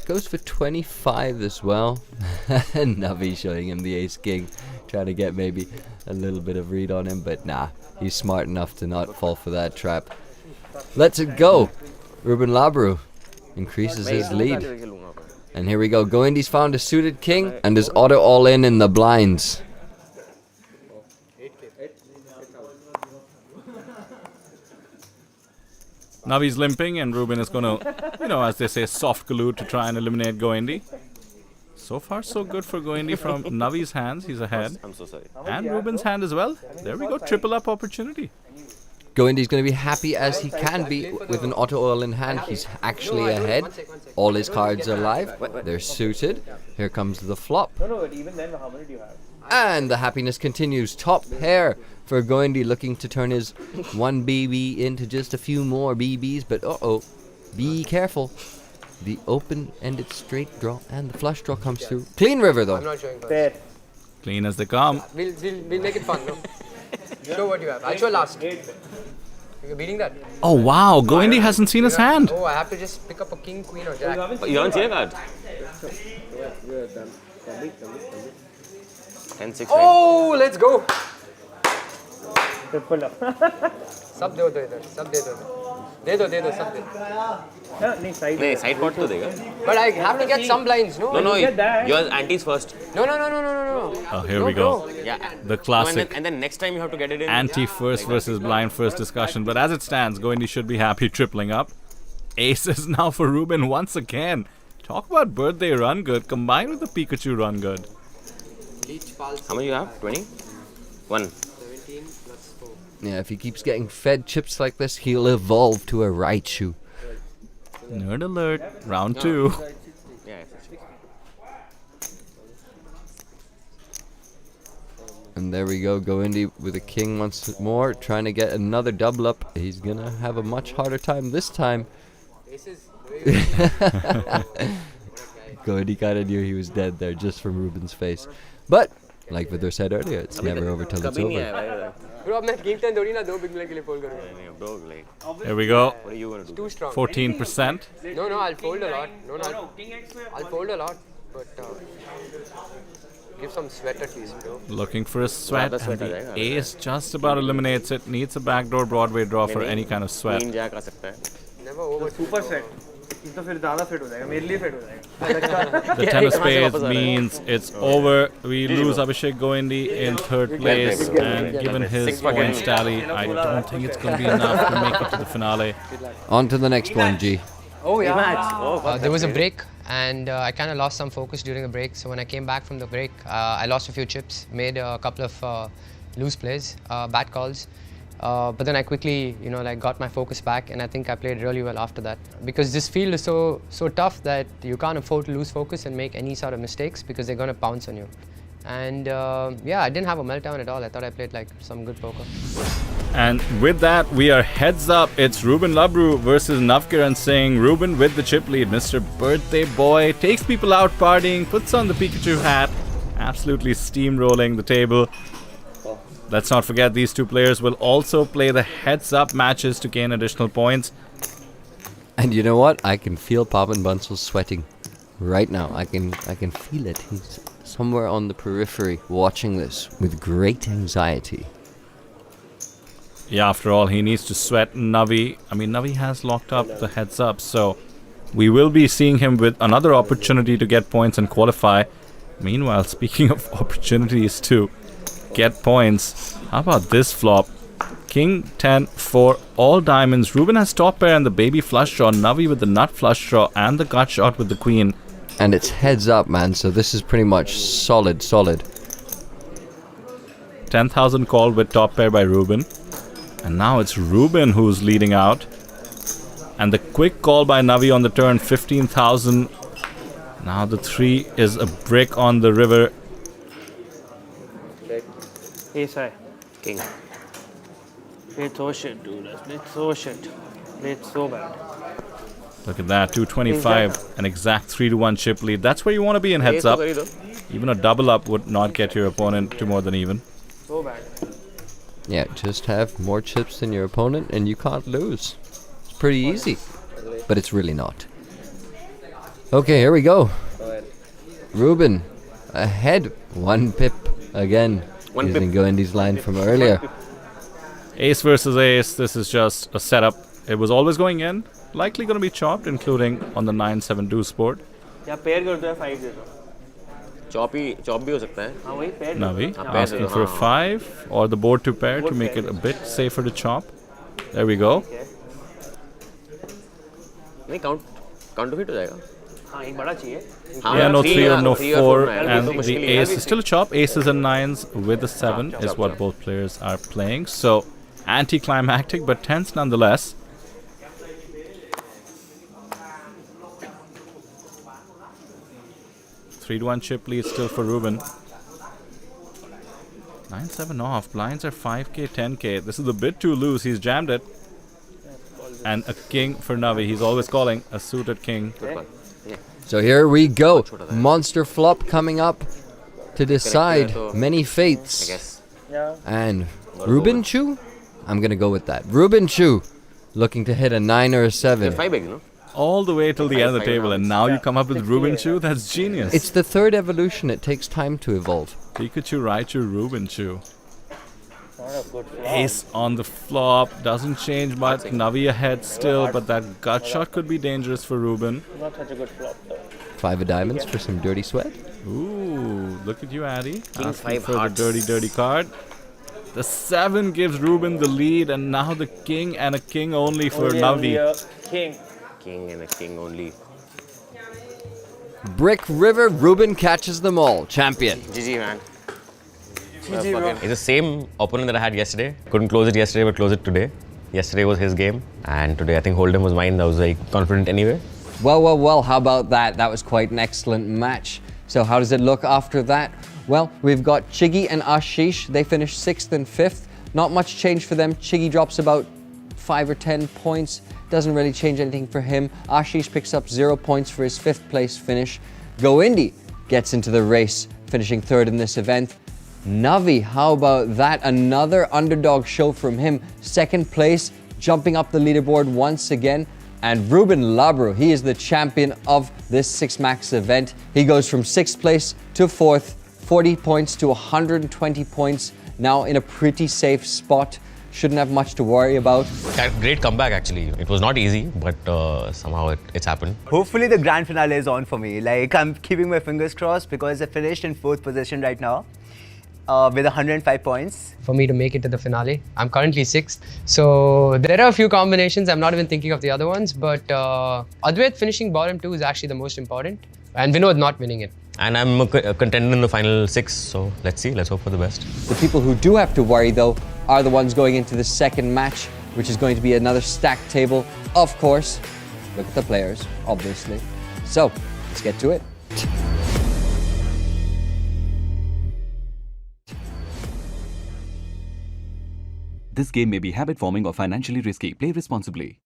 A: Goes for 25 as well. And Navi showing him the ace king, trying to get maybe a little bit of read on him, but nah, he's smart enough to not fall for that trap. Let's it go. Rubin Labroo increases his lead. And here we go. Goindi's found a suited king and is auto all in the blinds.
K: Navi's limping, and Rubin is going to, as they say, soft collude to try and eliminate Goindi. So far, so good for Goindi from Navi's hands. He's ahead.
C: I'm so sorry.
K: And Rubin's hand as well. There we go. Triple up opportunity.
A: Goindi's going to be happy as he can be with an auto oil in hand. He's actually ahead. All his cards are live. They're suited. Here comes the flop.
N: No, but even then, how many do you have?
A: And the happiness continues. Top pair for Goindi, looking to turn his 1 BB into just a few more BBs. But be careful. The open-ended straight draw and the flush draw comes through. Clean river though.
D: I'm not showing first.
K: Clean as they come.
D: We'll make it fun, no? Show what you have. I'll show last. You're beating that?
K: Oh wow, Goindi hasn't seen his hand.
D: Oh, I have to just pick up a king, queen or jack.
C: You haven't seen a card? 10-6.
D: Oh, let's go.
N: Triple up.
D: सब दो इधर, सब दे दो, सब दे.
N: नहीं
C: side pot तो देगा.
D: But I have to get some blinds, no?
C: No, yours antes first.
D: No.
K: Oh, here we go.
C: Yeah.
K: The classic.
C: And then next time you have to get it in.
K: Anti first versus blind first discussion. But as it stands, Goindi should be happy tripling up. Aces now for Rubin once again. Talk about birthday run good combined with the Pikachu run good.
C: How many you have? 20? 1.
D: 17 plus 4.
A: Yeah, if he keeps getting fed chips like this, he'll evolve to a Raichu.
K: Nerd alert. Round 2.
C: Yeah.
A: And there we go, Goindi with a king once more, trying to get another double up. He's gonna have a much harder time this time. Goindi kind of knew he was dead there just from Rubin's face. But, like Vidar said earlier, it's never over till it's over.
D: Bro, अब मैं game 10 थोड़ी ना 2 big blind के लिए fold करूँगा.
K: Here we go.
C: What are you going to do?
D: Too strong.
K: 14%.
D: No, I'll fold a lot. No, I'll fold a lot, but give some sweat at least, bro.
K: Looking for a sweat, and the ace just about eliminates it. Needs a backdoor Broadway draw for any kind of sweat.
C: Queen jack आ सकता है.
D: Never over.
N: Super set. ये तो फिर ज़्यादा fit हो जाएगा. मेरे लिए fit हो जाएगा.
K: The 10 of spades means it's over. We lose Abhishek Goindi in 3rd place, and given his points tally, I don't think it's going to be enough to make it to the finale.
A: On to the next one, G.
D: Oh yeah. There was a break, and I kind of lost some focus during the break. So when I came back from the break, I lost a few chips, made a couple of loose plays, bad calls. But then I quickly, got my focus back, and I think I played really well after that. Because this field is so tough that you can't afford to lose focus and make any sort of mistakes because they're going to pounce on you. And I didn't have a meltdown at all. I thought I played like some good poker.
K: And with that, we are heads up. It's Rubin Labroo versus Navkiran Singh. Rubin with the chip lead. Mr. Birthday Boy takes people out partying, puts on the Pikachu hat, absolutely steamrolling the table. Let's not forget these two players will also play the heads-up matches to gain additional points.
A: And you know what? I can feel Paawan Bansal sweating right now. I can feel it. He's somewhere on the periphery watching this with great anxiety.
K: Yeah, after all, he needs to sweat Navi. I mean, Navi has locked up the heads-up, so we will be seeing him with another opportunity to get points and qualify. Meanwhile, speaking of opportunities to get points, how about this flop? King 10 for all diamonds. Rubin has top pair and the baby flush draw. Navi with the nut flush draw and the gut shot with the queen.
A: And it's heads up, man, so this is pretty much solid.
K: 10,000 called with top pair by Rubin. And now it's Rubin who's leading out. And the quick call by Navi on the turn, 15,000. Now the 3 is a brick on the river.
N: Ace high.
C: King.
N: Played so shit, dude. I played so shit. Played so bad.
K: Look at that, 225, an exact 3-1 chip lead. That's where you want to be in heads up. Even a double up would not get your opponent to more than even.
N: So bad.
A: Yeah, just have more chips than your opponent and you can't lose. It's pretty easy, but it's really not. Okay, here we go. Rubin, ahead, 1 pip again, using Goindi's line from earlier.
K: Ace versus ace, this is just a setup. It was always going in, likely going to be chopped, including on the 9-7-2 sport.
N: या pair कर दो या 5 दे दो.
I: Chop भी हो सकता है.
N: हाँ वही pair.
K: Navi asking for a 5 or the board to pair to make it a bit safer to chop. There we go.
I: नहीं काउंटर फिट हो जाएगा.
N: हाँ एक बड़ा चाहिए.
K: Yeah, no 3 or no 4, and the ace is still a chop. Aces and 9s with the 7 is what both players are playing. So anticlimactic but tense nonetheless. Three to 1 chip lead still for Rubin. 9-7 off. Blinds are 5k, 10k. This is a bit too loose. He's jammed it. And a king for Navi. He's always calling a suited king.
A: So here we go. Monster flop coming up to decide many fates. And Rubin Chu? I'm going to go with that. Rubin Chu looking to hit a 9 or a 7.
K: All the way till the end of the table, and now you come up with Rubin Chu? That's genius.
A: It's the third evolution. It takes time to evolve.
K: Pikachu, Raichu, Rubin Chu. Ace on the flop. Doesn't change much. Navi ahead still, but that gut shot could be dangerous for Rubin.
N: Not such a good flop though.
A: 5 of diamonds for some dirty sweat.
K: Ooh, look at you, Addy.
I: King
K: Asking
I: 5
K: for
I: hearts.
K: the dirty card. The 7 gives Rubin the lead, and now the king and a king only for Navi.
N: King.
I: King and a king only.
A: Brick River, Rubin catches them all. Champion.
I: GG, man.
N: GG, bro.
I: It's the same opponent that I had yesterday. Couldn't close it yesterday, but close it today. Yesterday was his game, and today I think Hold'em was mine. I was like confident anyway.
A: Well, how about that? That was quite an excellent match. So how does it look after that? Well, we've got Chiggy and Ashish. They finished 6th and 5th. Not much change for them. Chiggy drops about 5 or 10 points. Doesn't really change anything for him. Ashish picks up 0 points for his 5th place finish. Goindi gets into the race, finishing 3rd in this event. Navi, how about that? Another underdog show from him. 2nd place, jumping up the leaderboard once again. And Rubin Labroo, he is the champion of this 6 Max event. He goes from 6th place to 4th, 40 points to 120 points. Now in a pretty safe spot. Shouldn't have much to worry about.
I: Great comeback actually. It was not easy, but somehow it's happened.
M: Hopefully the grand finale is on for me. Like, I'm keeping my fingers crossed because I finished in 4th position right now with 105 points.
D: For me to make it to the finale. I'm currently 6th. So there are a few combinations. I'm not even thinking of the other ones, but Advait finishing bottom 2 is actually the most important. And Vinod not winning it.
I: And I'm a contender in the final 6, so let's see. Let's hope for the best.
A: The people who do have to worry, though, are the ones going into the 2nd match, which is going to be another stacked table, of course. Look at the players, obviously. So, let's get to it.
O: This game may be habit-forming or financially risky. Play responsibly.